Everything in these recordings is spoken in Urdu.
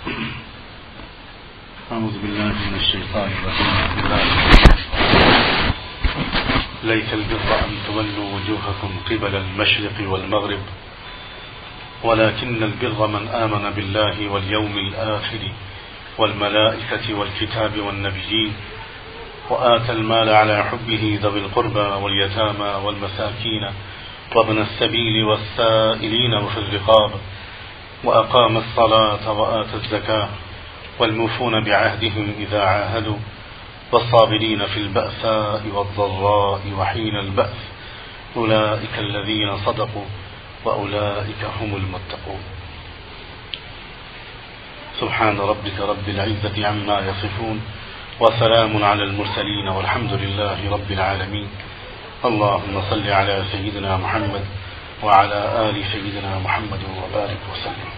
أعوذ بالله من الشيطان الرجيم. ليس البر أن تولوا وجوهكم قبل المشرق والمغرب ولكن البر من آمن بالله واليوم الآخر والملائكة والكتاب والنبيين وآتى المال على حبه ذوي القربى واليتامى والمساكين وابن السبيل والسائلين وفي الرقاب وأقام الصلاة وآتى الزكاة والموفون بعهدهم إذا عاهدوا والصابرين في البأساء والضراء وحين البأس أولئك الذين صدقوا وأولئك هم المتقون. سبحان ربك رب العزة عما يصفون وسلام على المرسلين والحمد لله رب العالمين. اللهم صل على سيدنا محمد وعلى آل سيدنا محمد وبارك وسلم.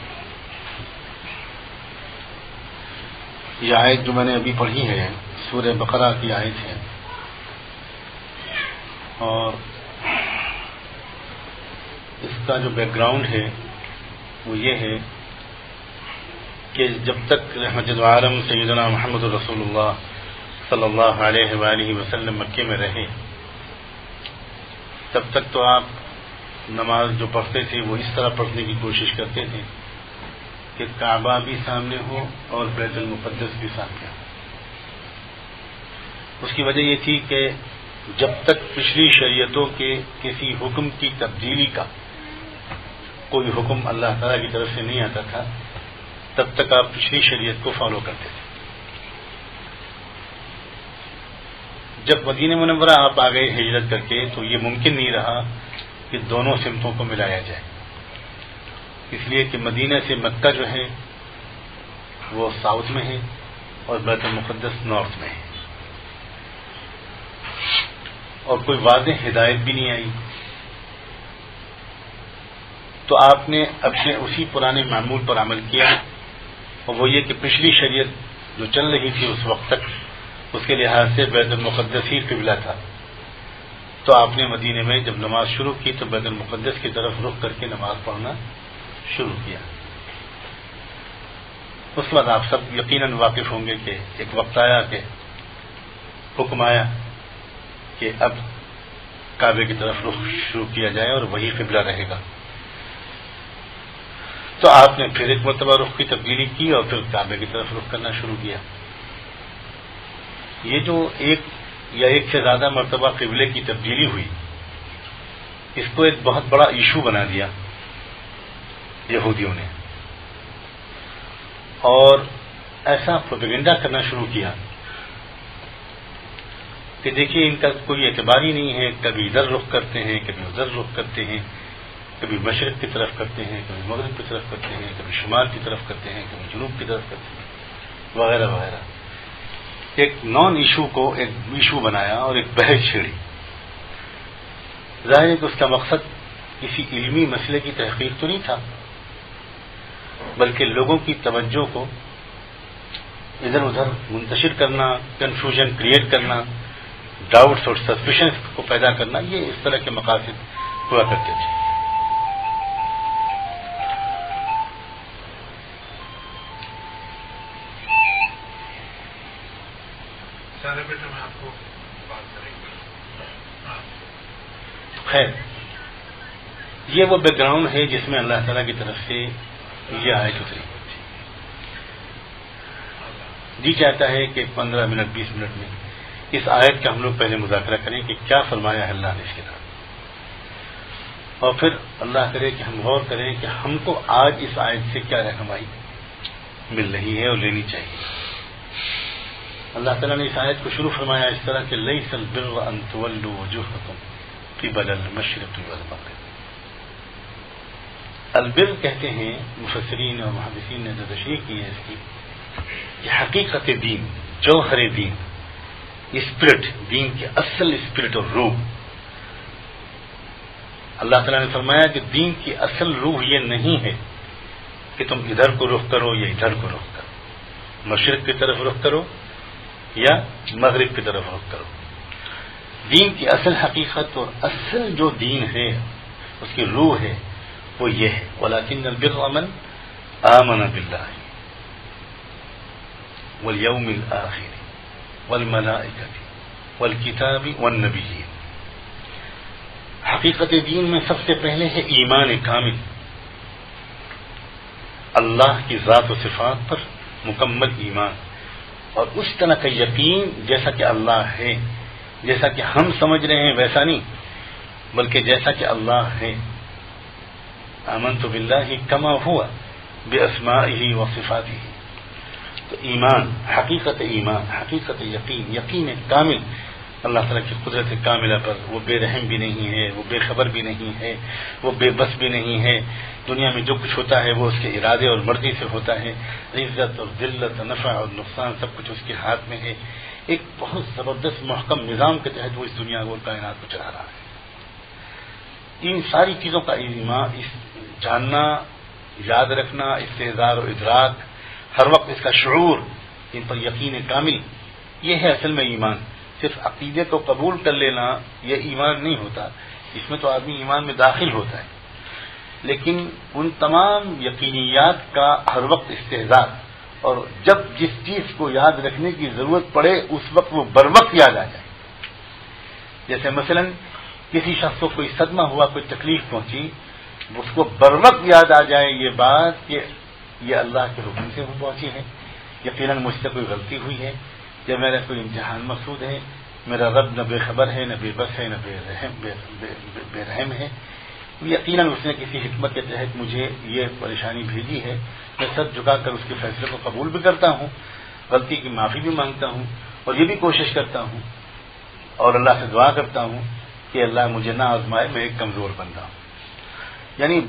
یہ آیت جو میں نے ابھی پڑھی ہے سورہ بقرہ کی آیت ہے، اور اس کا جو بیک گراؤنڈ ہے وہ یہ ہے کہ جب تک رحمت العالم سیدنا محمد رسول اللہ صلی اللہ علیہ وآلہ وسلم مکے میں رہے، تب تک تو آپ نماز جو پڑھتے تھے وہ اس طرح پڑھنے کی کوشش کرتے تھے کہ کعبہ بھی سامنے ہو اور بیت المقدس بھی سامنے ہو. اس کی وجہ یہ تھی کہ جب تک پچھلی شریعتوں کے کسی حکم کی تبدیلی کا کوئی حکم اللہ تعالیٰ کی طرف سے نہیں آتا تھا، تب تک آپ پچھلی شریعت کو فالو کرتے تھے. جب مدینہ منورہ آپ آ گئے ہجرت کر کے تو یہ ممکن نہیں رہا کہ دونوں سمتوں کو ملایا جائے، اس لیے کہ مدینہ سے مکہ جو ہے وہ ساؤتھ میں ہے اور بیت المقدس نارتھ میں ہے، اور کوئی واضح ہدایت بھی نہیں آئی. تو آپ نے اپنے اسی پرانے معمول پر عمل کیا، اور وہ یہ کہ پچھلی شریعت جو چل رہی تھی اس وقت تک اس کے لحاظ سے بیت المقدس ہی قبلہ تھا. تو آپ نے مدینے میں جب نماز شروع کی تو بیت المقدس کی طرف رخ کر کے نماز پڑھنا شروع کیا. اس کے بعد آپ سب یقیناً واقف ہوں گے کہ ایک وقت آیا کہ حکم آیا کہ اب کعبے کی طرف رخ شروع کیا جائے اور وہی قبلہ رہے گا. تو آپ نے پھر ایک مرتبہ رخ کی تبدیلی کی اور پھر کعبے کی طرف رخ کرنا شروع کیا. یہ جو ایک یا ایک سے زیادہ مرتبہ قبلے کی تبدیلی ہوئی، اس کو ایک بہت بڑا ایشو بنا دیا یہودیوں نے، اور ایسا پروپیگنڈا کرنا شروع کیا کہ دیکھیے ان کا کوئی اعتبار ہی نہیں ہے، کبھی ادھر رخ کرتے ہیں، کبھی ادھر رخ کرتے ہیں، کبھی مشرق کی طرف کرتے ہیں، کبھی مغرب کی طرف کرتے ہیں، کبھی شمال کی طرف کرتے ہیں، کبھی جنوب کی طرف کرتے ہیں، وغیرہ وغیرہ. ایک نان ایشو کو ایک ایشو بنایا اور ایک بحث چھیڑی. ظاہر ہے کہ اس کا مقصد کسی علمی مسئلے کی تحقیق تو نہیں تھا، بلکہ لوگوں کی توجہ کو ادھر ادھر منتشر کرنا، کنفیوژن کریٹ کرنا، ڈاؤٹس اور سسپیشنس کو پیدا کرنا، یہ اس طرح کے مقاصد ہوا کرتے تھے. خیر، یہ وہ بیک گراؤنڈ ہے جس میں اللہ تعالیٰ کی طرف سے یہ آیت اتری. جی چاہتا ہے کہ 15 منٹ 20 منٹ میں اس آیت کا ہم لوگ پہلے مذاکرہ کریں کہ کیا فرمایا ہے اللہ نے اس کے ساتھ، اور پھر اللہ کرے کہ ہم غور کریں کہ ہم کو آج اس آیت سے کیا رہنمائی مل رہی ہے اور لینی چاہیے. اللہ تعالیٰ نے اس آیت کو شروع فرمایا اس طرح کہ لیس البر ان تولوا وجوہکم قبل المشرق والمغرب. البر کہتے ہیں مفسرین اور محدثین نے جو تشریح کی ہے اس کی، کہ حقیقت دین، جوہر دین، اسپرٹ، دین کے اصل اسپرٹ اور روح. اللہ تعالیٰ نے فرمایا کہ دین کی اصل روح یہ نہیں ہے کہ تم ادھر کو رخ کرو یا ادھر کو رخ کرو، مشرق کی طرف رخ کرو یا مغرب کی طرف رخ کرو. دین کی اصل حقیقت اور اصل جو دین ہے اس کی روح ہے وہ یہ ہے وَلَكِنَّ الْبِرَّ مَنْ آمَنَ بِاللَّهِ. والیوم الآخر والملائکۃ والکتاب والنبیین. حقیقت دین میں سب سے پہلے ہے ایمان کامل، اللہ کی ذات و صفات پر مکمل ایمان، اور اس طرح کا یقین جیسا کہ اللہ ہے، جیسا کہ ہم سمجھ رہے ہیں ویسا نہیں، بلکہ جیسا کہ اللہ ہے. آمنت باللہ کما ہوا باسمائہ وصفاتہ. تو ایمان، حقیقت ایمان، حقیقت یقین، یقین کامل اللہ تعالیٰ کی قدرت کاملہ پر. وہ بے رحم بھی نہیں ہے، وہ بے خبر بھی نہیں ہے، وہ بے بس بھی نہیں ہے. دنیا میں جو کچھ ہوتا ہے وہ اس کے ارادے اور مرضی سے ہوتا ہے. عزت اور ذلت، نفع اور نقصان سب کچھ اس کے ہاتھ میں ہے. ایک بہت زبردست محکم نظام کے تحت وہ اس دنیا اور کائنات کو چلا رہا ہے. ان ساری چیزوں کا ایمان، اس جاننا، یاد رکھنا، استحضار و ادراک، ہر وقت اس کا شعور، ان پر یقین کامل، یہ ہے اصل میں ایمان. صرف عقیدے کو قبول کر لینا یہ ایمان نہیں ہوتا، اس میں تو آدمی ایمان میں داخل ہوتا ہے، لیکن ان تمام یقینیات کا ہر وقت استحضار، اور جب جس چیز کو یاد رکھنے کی ضرورت پڑے اس وقت وہ بر وقت یاد آ جائے. جیسے مثلا کسی شخص کو کوئی صدمہ ہوا، کوئی تکلیف پہنچی، اس کو بر وقت یاد آ جائے یہ بات کہ یہ اللہ کے حکم سے وہ پہنچی ہے، یقیناً مجھ سے کوئی غلطی ہوئی ہے، یا میرا کوئی امتحان مقصود ہے، میرا رب نہ بے خبر ہے، نہ بے بس ہے، نہ بے رحم ہے. یقیناً اس نے کسی حکمت کے تحت مجھے یہ پریشانی بھیجی ہے. میں سر جھکا کر اس کے فیصلے کو قبول بھی کرتا ہوں، غلطی کی معافی بھی مانگتا ہوں، اور یہ بھی کوشش کرتا ہوں اور اللہ سے دعا کرتا ہوں کہ اللہ مجھے نہ آزمائے، میں ایک کمزور بندہ ہوں. یعنی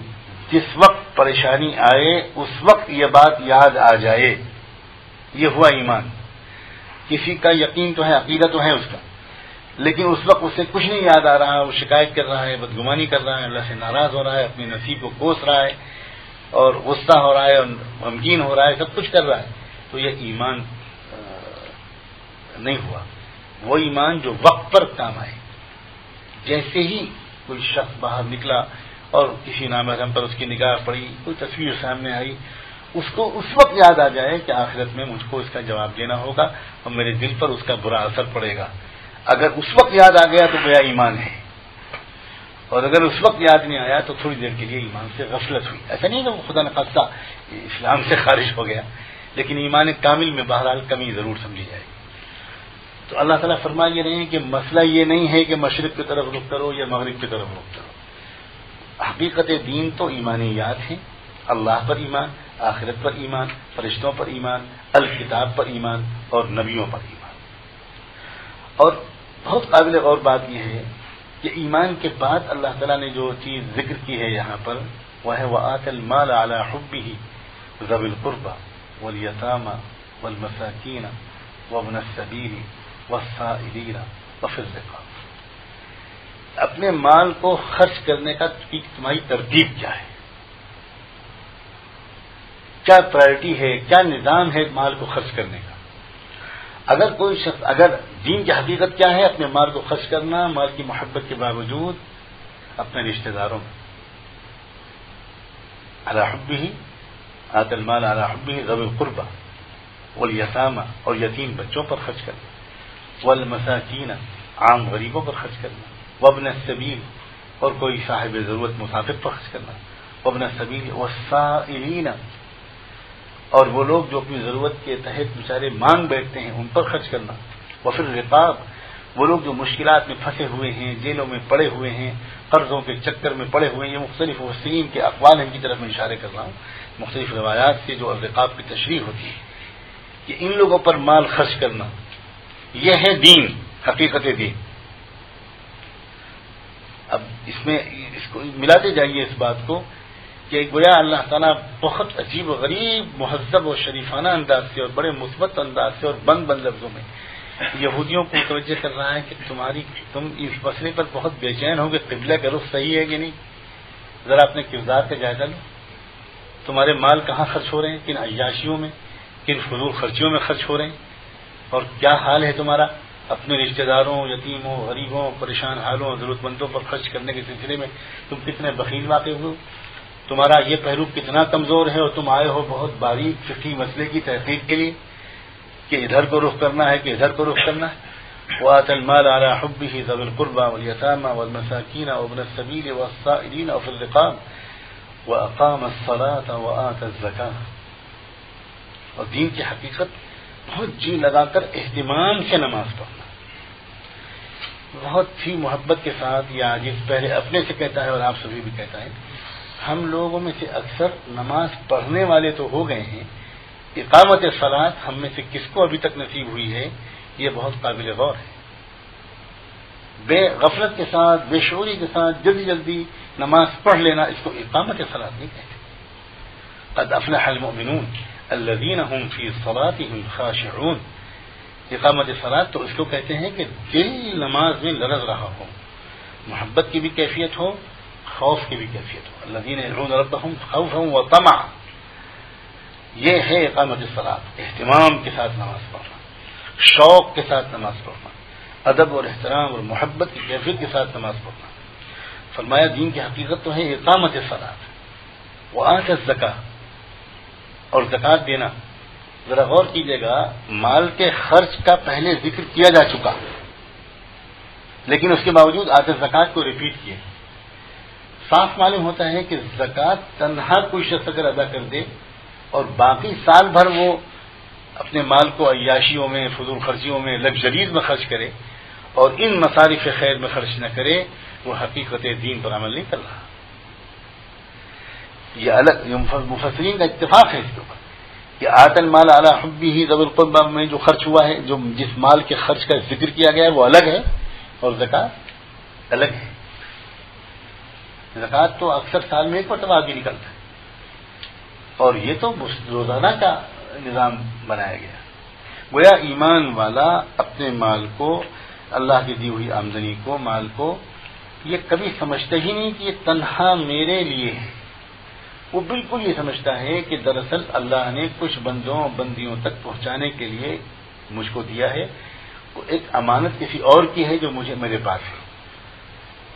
جس وقت پریشانی آئے اس وقت یہ بات یاد آ جائے، یہ ہوا ایمان. کسی کا یقین تو ہے، عقیدہ تو ہے اس کا، لیکن اس وقت اسے کچھ نہیں یاد آ رہا، وہ شکایت کر رہا ہے، بدگمانی کر رہا ہے، اللہ سے ناراض ہو رہا ہے، اپنے نصیب کو کوس رہا ہے، اور غصہ ہو رہا ہے، اور غمگین ہو رہا ہے، سب کچھ کر رہا ہے. تو یہ ایمان نہیں ہوا. وہ ایمان جو وقت پر کام آئے. جیسے ہی کوئی شخص باہر نکلا اور کسی نامحرم پر اس کی نگاہ پڑی، کوئی تصویر سامنے آئی، اس کو اس وقت یاد آ جائے کہ آخرت میں مجھ کو اس کا جواب دینا ہوگا اور میرے دل پر اس کا برا اثر پڑے گا. اگر اس وقت یاد آ گیا تو گویا ایمان ہے، اور اگر اس وقت یاد نہیں آیا تو تھوڑی دیر کے لیے ایمان سے غفلت ہوئی. ایسا نہیں کہ وہ خدا نخواستہ اسلام سے خارج ہو گیا، لیکن ایمان کامل میں بہرحال کمی ضرور سمجھی جائے گی. تو اللہ تعالیٰ فرما یہ رہے ہیں کہ مسئلہ یہ نہیں ہے کہ مشرق کی طرف رخ کرو یا مغرب کی طرف رخ کرو. حقیقت دین تو ایمانیات ہیں، اللہ پر ایمان، آخرت پر ایمان، فرشتوں پر ایمان، الکتاب پر ایمان اور نبیوں پر ایمان. اور بہت قابل غور بات یہ ہے کہ ایمان کے بعد اللہ تعالیٰ نے جو چیز ذکر کی ہے یہاں پر، وہ ہے وَآتَ الْمَالَ عَلَى حُبِّهِ ذَوِي الْقُرْبَى وَالْيَتَامَى وَالْمَسَاكِينَ وَابْنَ السَّبِيلِ وَالسَّائِلِينَ وَفِي الرِّقَابِ. اپنے مال کو خرچ کرنے کا تمہاری ترتیب کیا ہے، کیا پرائرٹی ہے، کیا نظام ہے مال کو خرچ کرنے کا. اگر کوئی شخص، اگر دین کی حقیقت کیا ہے، اپنے مال کو خرچ کرنا، مال کی محبت کے باوجود اپنے رشتہ داروں میں علی حبہ، آت المال علی حبہ ذوی القربى والیتامى، اور یتیم بچوں پر خرچ کرنا، والمساکین، عام غریبوں پر خرچ کرنا، وابن السبیل، اور کوئی صاحب ضرورت مسافر پر خرچ کرنا، وابن السبیل والسائلین، اور وہ لوگ جو اپنی ضرورت کے تحت بیچارے مانگ بیٹھتے ہیں ان پر خرچ کرنا، وفی الرقاب، وہ لوگ جو مشکلات میں پھنسے ہوئے ہیں، جیلوں میں پڑے ہوئے ہیں، قرضوں کے چکر میں پڑے ہوئے ہیں. یہ مختلف مفسرین کے اقوال ہیں، ان کی طرف میں اشارے کر رہا ہوں، مختلف روایات سے جو الرقاب کی تشریح ہوتی ہے کہ ان لوگوں پر مال خرچ کرنا، یہ ہے دین، حقیقت دین. اب اس کو ملاتے جائیے اس بات کو کہ گویا اللہ تعالیٰ بہت عجیب و غریب، مہذب و شریفانہ انداز سے اور بڑے مثبت انداز سے اور بند لفظوں میں یہودیوں کو متوجہ کر رہا ہے کہ تم اس مسئلے پر بہت بے چین ہو کہ قبلہ کا رخ صحیح ہے کہ نہیں. ذرا اپنے کردار کا جائزہ لو، تمہارے مال کہاں خرچ ہو رہے ہیں، کن عیاشیوں میں، کن فضول خرچیوں میں خرچ ہو رہے ہیں، اور کیا حال ہے تمہارا اپنے رشتہ داروں، یتیموں، غریبوں، پریشان حالوں، ضرورت مندوں پر خرچ کرنے کے سلسلے میں تم کتنے بخیل واقع ہو، تمہارا یہ پہلو کتنا کمزور ہے، اور تم آئے ہو بہت باریک فقہی مسئلے کی تحقیق کے لیے. کہ ادھر کو رخ کرنا ہے کہ ادھر کو رخ کرنا ہے. وآتى المال على حبه ذوي القربى واليتامى والمساكين وابن السبيل والسائلين وفي الرقاب وأقام الصلاة وآتى الزكاة. اور دین کی حقیقت بہت جی لگا کر اہتمام سے نماز پڑھنا، بہت ہی محبت کے ساتھ. یہ عاجز پہلے اپنے سے کہتا ہے اور آپ سبھی بھی کہتا ہے. ہم لوگوں میں سے اکثر نماز پڑھنے والے تو ہو گئے ہیں، اقامت صلاۃ ہم میں سے کس کو ابھی تک نصیب ہوئی ہے؟ یہ بہت قابل غور ہے. بے غفلت کے ساتھ، بے شعوری کے ساتھ جلدی جلدی نماز پڑھ لینا، اس کو اقامت صلاۃ نہیں کہتے. قد افلح المؤمنون الذین هم فی صلاتهم خاشعون. اقامت صلاۃ تو اس کو کہتے ہیں کہ دل نماز میں لرز رہا ہو، محبت کی بھی کیفیت ہو، خوف کی بھی کیفیت ہو. الذین یدعون ربهم خوفا وطمعا، یہ ہے اقامت صلاۃ. اہتمام کے ساتھ نماز پڑھنا، شوق کے ساتھ نماز پڑھنا، ادب اور احترام اور محبت کی کیفیت کے ساتھ نماز پڑھنا. فرمایا دین کی حقیقت تو ہے اقامت صلاۃ. وآتى الزکاۃ، اور زکوٰۃ دینا. ذرا غور کیجیے گا، مال کے خرچ کا پہلے ذکر کیا جا چکا، لیکن اس کے باوجود آتے زکوٰۃ کو ریپیٹ کیے. صاف معلوم ہوتا ہے کہ زکوٰۃ تنہا کوئی شخص اگر ادا کر دے اور باقی سال بھر وہ اپنے مال کو عیاشیوں میں، فضول خرچیوں میں، لگژریز میں خرچ کرے اور ان مصارف خیر میں خرچ نہ کرے، وہ حقیقت دین پر عمل نہیں کر رہا. یہ الگ مفسرین کا اتفاق ہے اس کے اوپر کہ آتى المال على حبه ذوي القربى میں جو خرچ ہوا ہے، جو جس مال کے خرچ کا ذکر کیا گیا ہے وہ الگ ہے اور زکوٰۃ الگ ہے. زکوٰۃ تو اکثر سال میں ایک مرتبہ آگے نکلتا ہے، اور یہ تو روزانہ کا نظام بنایا گیا. گویا ایمان والا اپنے مال کو، اللہ کی دی ہوئی آمدنی کو، مال کو، یہ کبھی سمجھتا ہی نہیں کہ یہ تنہا میرے لیے ہے. وہ بالکل یہ سمجھتا ہے کہ دراصل اللہ نے کچھ بندیوں تک پہنچانے کے لیے مجھ کو دیا ہے، وہ ایک امانت کسی اور کی ہے جو میرے پاس ہے.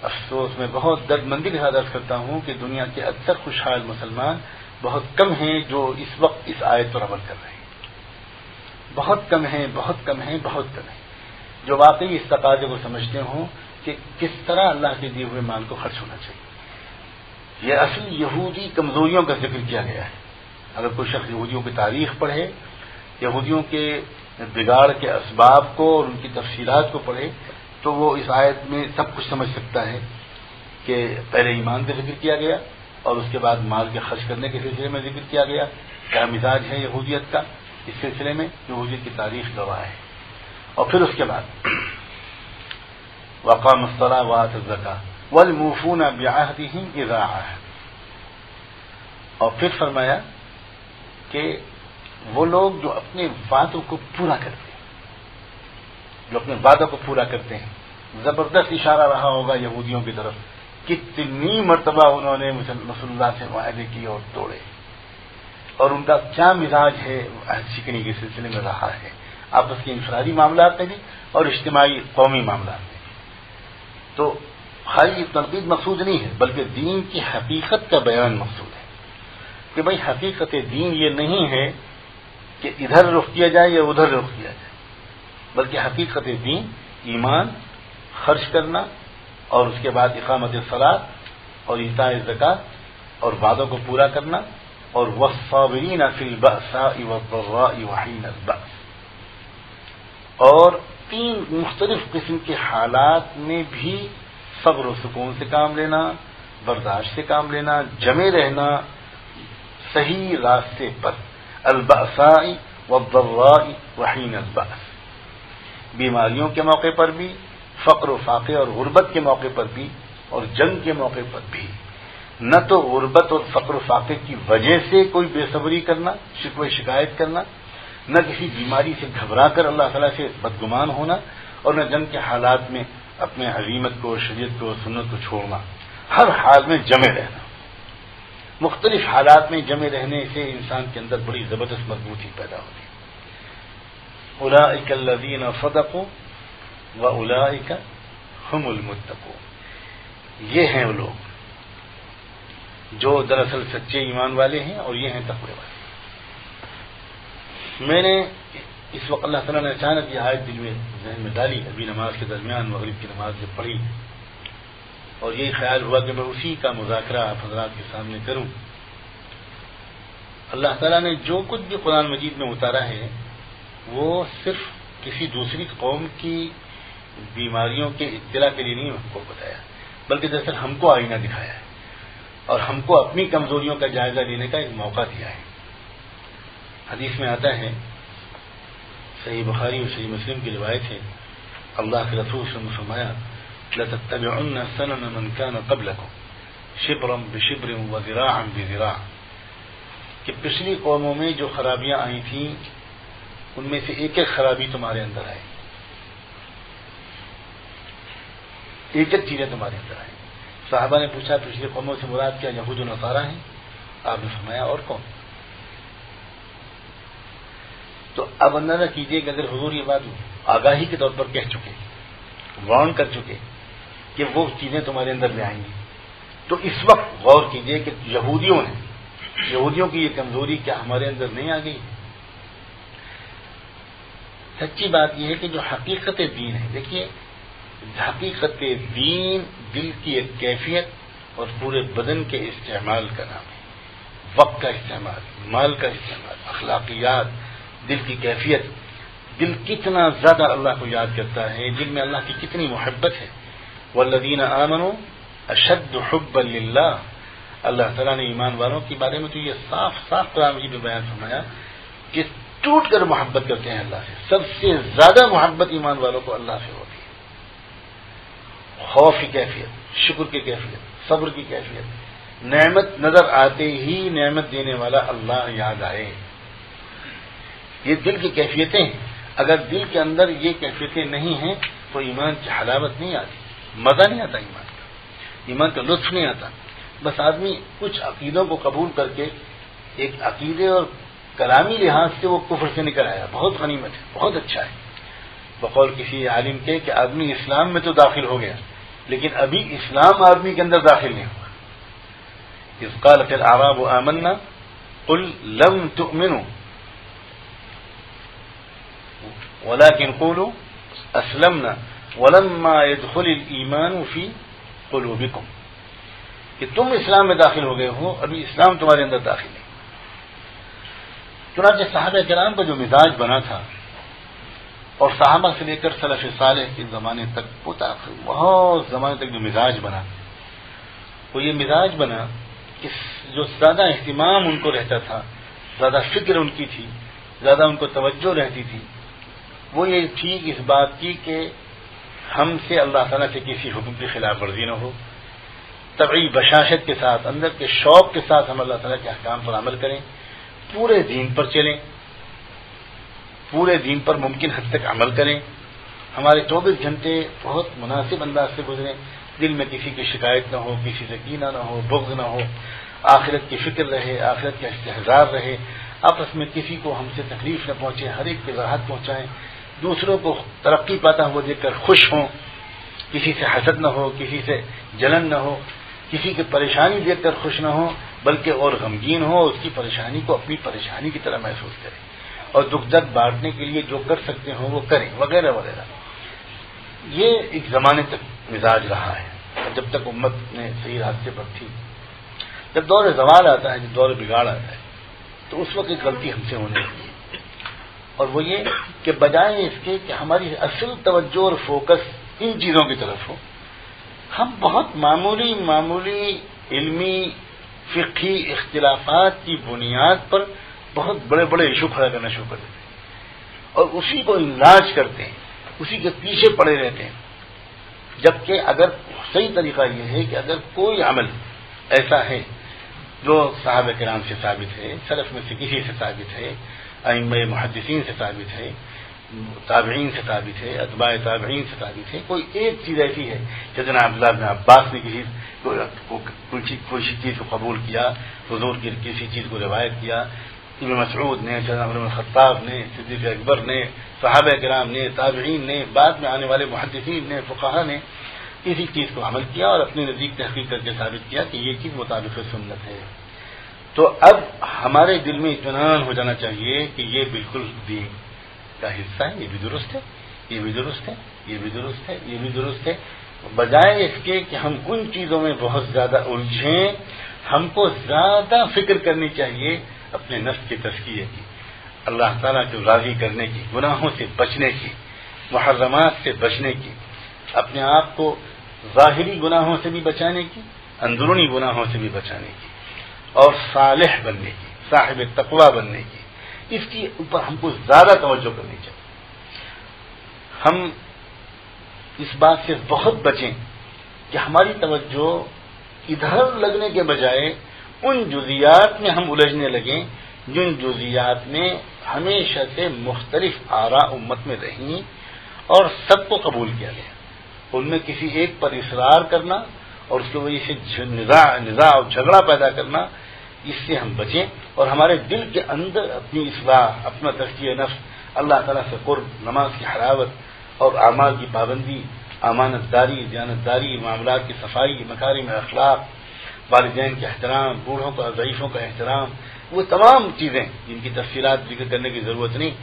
افسوس میں بہت درد مندی کے ساتھ عرض کرتا ہوں کہ دنیا کے اکثر خوشحال مسلمان بہت کم ہیں جو اس وقت اس آیت پر عمل کر رہے ہیں. بہت کم ہیں جو واقعی اس تقاضے کو سمجھتے ہوں کہ کس طرح اللہ کے دیے ہوئے مال کو خرچ ہونا چاہیے. یہ اصل یہودی کمزوریوں کا ذکر کیا گیا ہے. اگر کوئی شخص یہودیوں کی تاریخ پڑھے، یہودیوں کے بگاڑ کے اسباب کو اور ان کی تفصیلات کو پڑھے، تو وہ اس آیت میں سب کچھ سمجھ سکتا ہے کہ پہلے ایمان کا ذکر کیا گیا اور اس کے بعد مال کے خرچ کرنے کے سلسلے میں ذکر کیا گیا. کیا مزاج ہے یہودیت کا اس سلسلے میں؟ یہودیت کی تاریخ گواہ ہے. اور پھر اس کے بعد وَأَقَامَ الصَّلَاةَ وَآتَى الزَّكَاةَ وَالْمُوفُونَ بِعَهْدِهِمْ إِذَا عَاهَدُوا. اور پھر فرمایا کہ وہ لوگ جو اپنے وعدوں کو پورا کرتے ہیں، جو اپنے وعدوں کو پورا کرتے ہیں. زبردست اشارہ رہا ہوگا یہودیوں کی طرف، کتنی مرتبہ انہوں نے رسول اللہ سے معاہدے کیے اور توڑے، اور ان کا کیا مزاج ہے عہد شکنی کے سلسلے میں رہا ہے، آپس کے انفرادی معاملات میں بھی اور اجتماعی قومی معاملات میں. تو خالی تنقید مقصود نہیں ہے، بلکہ دین کی حقیقت کا بیان مقصود ہے کہ بھائی حقیقت دین یہ نہیں ہے کہ ادھر رخ کیا جائے یا ادھر رخ کیا جائے، بلکہ حقیقت دین ایمان، خرچ کرنا، اور اس کے بعد اقامت صلاۃ اور ایتاء زکوٰۃ اور وعدوں کو پورا کرنا، اور والصابرین فی البأساء والضراء وحین البأس. اور 3 مختلف قسم کے حالات میں بھی صبر و سکون سے کام لینا، برداشت سے کام لینا، جمے رہنا صحیح راستے پر. البأساء والضراء وحین البأس، بیماریوں کے موقع پر بھی، فقر و فاقے اور غربت کے موقع پر بھی، اور جنگ کے موقع پر بھی. نہ تو غربت اور فقر و فاقے کی وجہ سے کوئی بے صبری کرنا، شکوہ شکایت کرنا، نہ کسی بیماری سے گھبرا کر اللہ تعالیٰ سے بدگمان ہونا، اور نہ جنگ کے حالات میں اپنے عظیمت کو، شریعت کو، سنت کو چھوڑنا. ہر حال میں جمے رہنا. مختلف حالات میں جمے رہنے سے انسان کے اندر بڑی زبردست مضبوطی پیدا ہوتی ہے. اولئک الذین صدقوا واولئک هم المتقون. یہ ہیں وہ لوگ جو دراصل سچے ایمان والے ہیں، اور یہ ہیں تقوی والے. میں نے اس وقت اللہ تعالیٰ نے اچانک یہ آیت دل میں ذہن میں ڈالی، ابھی نماز کے درمیان مغرب کی نماز جب پڑھی اور یہی خیال ہوا کہ میں اسی کا مذاکرہ آپ حضرات کے سامنے کروں۔ اللہ تعالیٰ نے جو کچھ بھی قرآن مجید میں اتارا ہے وہ صرف کسی دوسری قوم کی بیماریوں کے اطلاع کے لیے نہیں ہم کو بتایا، بلکہ دراصل ہم کو آئینہ دکھایا ہے اور ہم کو اپنی کمزوریوں کا جائزہ لینے کا ایک موقع دیا ہے۔ حدیث میں آتا ہے، صحیح بخاری اور صحیح مسلم کی روایت ہے، اللہ کے رسول صلی اللہ علیہ وسلم نے فرمایا لَتَتَّبِعُنَّ سَنَنَ مَنْ كَانَ قَبْلَكُمْ شِبْرًا بِشِبْرٍ وَذِرَاعًا بِذِرَاعٍ، کہ پچھلی قوموں میں جو خرابیاں آئی تھیں ان میں سے ایک ایک خرابی تمہارے اندر آئی، ایک ایک چیزیں تمہارے اندر آئی۔ صحابہ نے پوچھا پچھلی قوموں سے مراد کیا یہود و نصارہ ہیں؟ آپ نے فرمایا اور کون؟ تو اب اندازہ کیجئے کہ اگر حضور یہ بات آگاہی کے طور پر کہہ چکے، وارن کر چکے کہ وہ چیزیں تمہارے اندر لے آئیں گی، تو اس وقت غور کیجئے کہ یہودیوں کی یہ کمزوری کیا ہمارے اندر نہیں آ گئی؟ سچی بات یہ ہے کہ جو حقیقت دین ہے، دیکھیے حقیقت دین دل کی ایک کیفیت اور پورے بدن کے استعمال کا نام ہے، وقت کا استعمال، مال کا استعمال، اخلاقیات، دل کی کیفیت، دل کتنا زیادہ اللہ کو یاد کرتا ہے، دل میں اللہ کی کتنی محبت ہے۔ والذین آمنوا اشد حبا للہ، اللہ تعالیٰ نے ایمان والوں کے بارے میں تو یہ صاف صاف قرآن مجید میں بیان فرمایا کہ ٹوٹ کر محبت کرتے ہیں اللہ سے، سب سے زیادہ محبت ایمان والوں کو اللہ سے ہوتی ہے۔ خوف کی کیفیت، شکر کی کیفیت، صبر کی کیفیت، نعمت نظر آتے ہی نعمت دینے والا اللہ یاد آئے، یہ دل کی کیفیتیں ہیں۔ اگر دل کے اندر یہ کیفیتیں نہیں ہیں تو ایمان کی حلاوت نہیں آتی، مزہ نہیں آتا، ایمان کا لطف نہیں آتا۔ بس آدمی کچھ عقیدوں کو قبول کر کے ایک عقیدے اور کلامی لحاظ سے وہ کفر سے نکل آیا، بہت غنیمت ہے، بہت اچھا ہے۔ بقول کسی عالم کے کہ آدمی اسلام میں تو داخل ہو گیا لیکن ابھی اسلام آدمی کے اندر داخل نہیں ہوا۔ اذ قالت الاعراب آمنا قل لم تؤمنوا ولكن قولوا اسلمنا ولما يدخل الايمان في قلوبكم، کہ تم اسلام میں داخل ہو گئے ہو، ابھی اسلام تمہارے اندر داخل نہیں۔ چنانچہ صحابہ کرام کا جو مزاج بنا تھا اور صحابہ سے لے کر سلف صالح کے زمانے تک بہت زمانے تک جو مزاج بنا، وہ یہ مزاج بنا کہ جو زیادہ اہتمام ان کو رہتا تھا، زیادہ فکر ان کی تھی، زیادہ ان کو توجہ رہتی تھی، وہ یہ تھی اس بات کی کہ ہم سے اللہ تعالیٰ سے کسی حکم کی خلاف ورزی نہ ہو، طبعی بشاشت کے ساتھ، اندر کے شوق کے ساتھ ہم اللہ تعالیٰ کے احکام پر عمل کریں، پورے دین پر چلیں، پورے دین پر ممکن حد تک عمل کریں، ہمارے 24 گھنٹے بہت مناسب انداز سے گزریں، دل میں کسی کی شکایت نہ ہو، کسی سے کینہ نہ ہو، بغض نہ ہو، آخرت کی فکر رہے، آخرت کا استحضار رہے، آپس میں کسی کو ہم سے تکلیف نہ پہنچے، ہر ایک کی راحت پہنچائیں، دوسروں کو ترقی پاتا ہوا دیکھ کر خوش ہوں، کسی سے حسد نہ ہو، کسی سے جلن نہ ہو، کسی کی پریشانی دیکھ کر خوش نہ ہو بلکہ اور غمگین ہو، اس کی پریشانی کو اپنی پریشانی کی طرح محسوس کریں اور دکھ درد بانٹنے کے لیے جو کر سکتے ہوں وہ کریں، وغیرہ وغیرہ۔ یہ ایک زمانے تک مزاج رہا ہے جب تک امت نے صحیح راستے پر تھی۔ جب دور زوال آتا ہے، جب دور بگاڑ آتا ہے، تو اس وقت ایک غلطی ہم سے ہونے لگتی ہے، اور وہ یہ کہ بجائے اس کے کہ ہماری اصل توجہ اور فوکس ان چیزوں کی طرف ہو، ہم بہت معمولی علمی فقہی اختلافات کی بنیاد پر بہت بڑے بڑے ایشو کھڑا کرنا شروع کر دیتے ہیں اور اسی کو علاج کرتے ہیں، اسی کے پیچھے پڑے رہتے ہیں، جبکہ اگر صحیح طریقہ یہ ہے کہ اگر کوئی عمل ایسا ہے جو صحابہ کرام سے ثابت ہے، سلف میں سے کسی سے ثابت ہے، ائمہ محدثین سے ثابت ہے، تابعین سے ثابت ہے، اتباع تابعین سے ثابت ہے، کوئی ایک چیز ایسی ہے کہ جناب عبداللہ بن عباس نے کوئی چیز کو قبول کیا، حضور کی کسی چیز کو روایت کیا، ابن مسعود نے، عمر بن الخطاب نے، صدیق اکبر نے، صحابہ کرام نے، تابعین نے، بعد میں آنے والے محدثین نے، فقہاء نے کسی چیز کو عمل کیا اور اپنے نزدیک تحقیق کر کے ثابت کیا کہ یہ چیز مطابق سنت ہے۔ تو اب ہمارے دل میں اطمینان ہو جانا چاہیے کہ یہ بالکل دین کا حصہ ہے، یہ بھی درست ہے، یہ بھی درست ہے، یہ بھی درست ہے، یہ بھی درست ہے، بجائے اس کے کہ ہم ان چیزوں میں بہت زیادہ الجھیں، ہم کو زیادہ فکر کرنی چاہیے اپنے نفس کے تزکیے کی، اللہ تعالیٰ کو راضی کرنے کی، گناہوں سے بچنے کی، محرمات سے بچنے کی، اپنے آپ کو ظاہری گناہوں سے بھی بچانے کی، اندرونی گناہوں سے بھی بچانے کی، اور صالح بننے کی، صاحب تقوی بننے کی، اس کے اوپر ہم کو زیادہ توجہ کرنی چاہیے۔ ہم اس بات سے بہت بچیں کہ ہماری توجہ ادھر لگنے کے بجائے ان جزیات میں ہم الجھنے لگیں جن جزیات میں ہمیشہ سے مختلف آراء امت میں رہیں اور سب کو قبول کیا گیا، ان میں کسی ایک پر اصرار کرنا اور اس کی وجہ سے نزاع اور جھگڑا پیدا کرنا، اس سے ہم بچیں اور ہمارے دل کے اندر اپنی اصلاح، اپنا تزکیہ نفس، اللہ تعالیٰ سے قرب، نماز کی حلاوت اور اعمال کی پابندی، امانت داری، دیانت داری، معاملات کی صفائی، مکارم اخلاق، والدین کے احترام، بوڑھوں کا، ضعیفوں کا احترام، وہ تمام چیزیں جن کی تفصیلات ذکر کرنے کی ضرورت نہیں،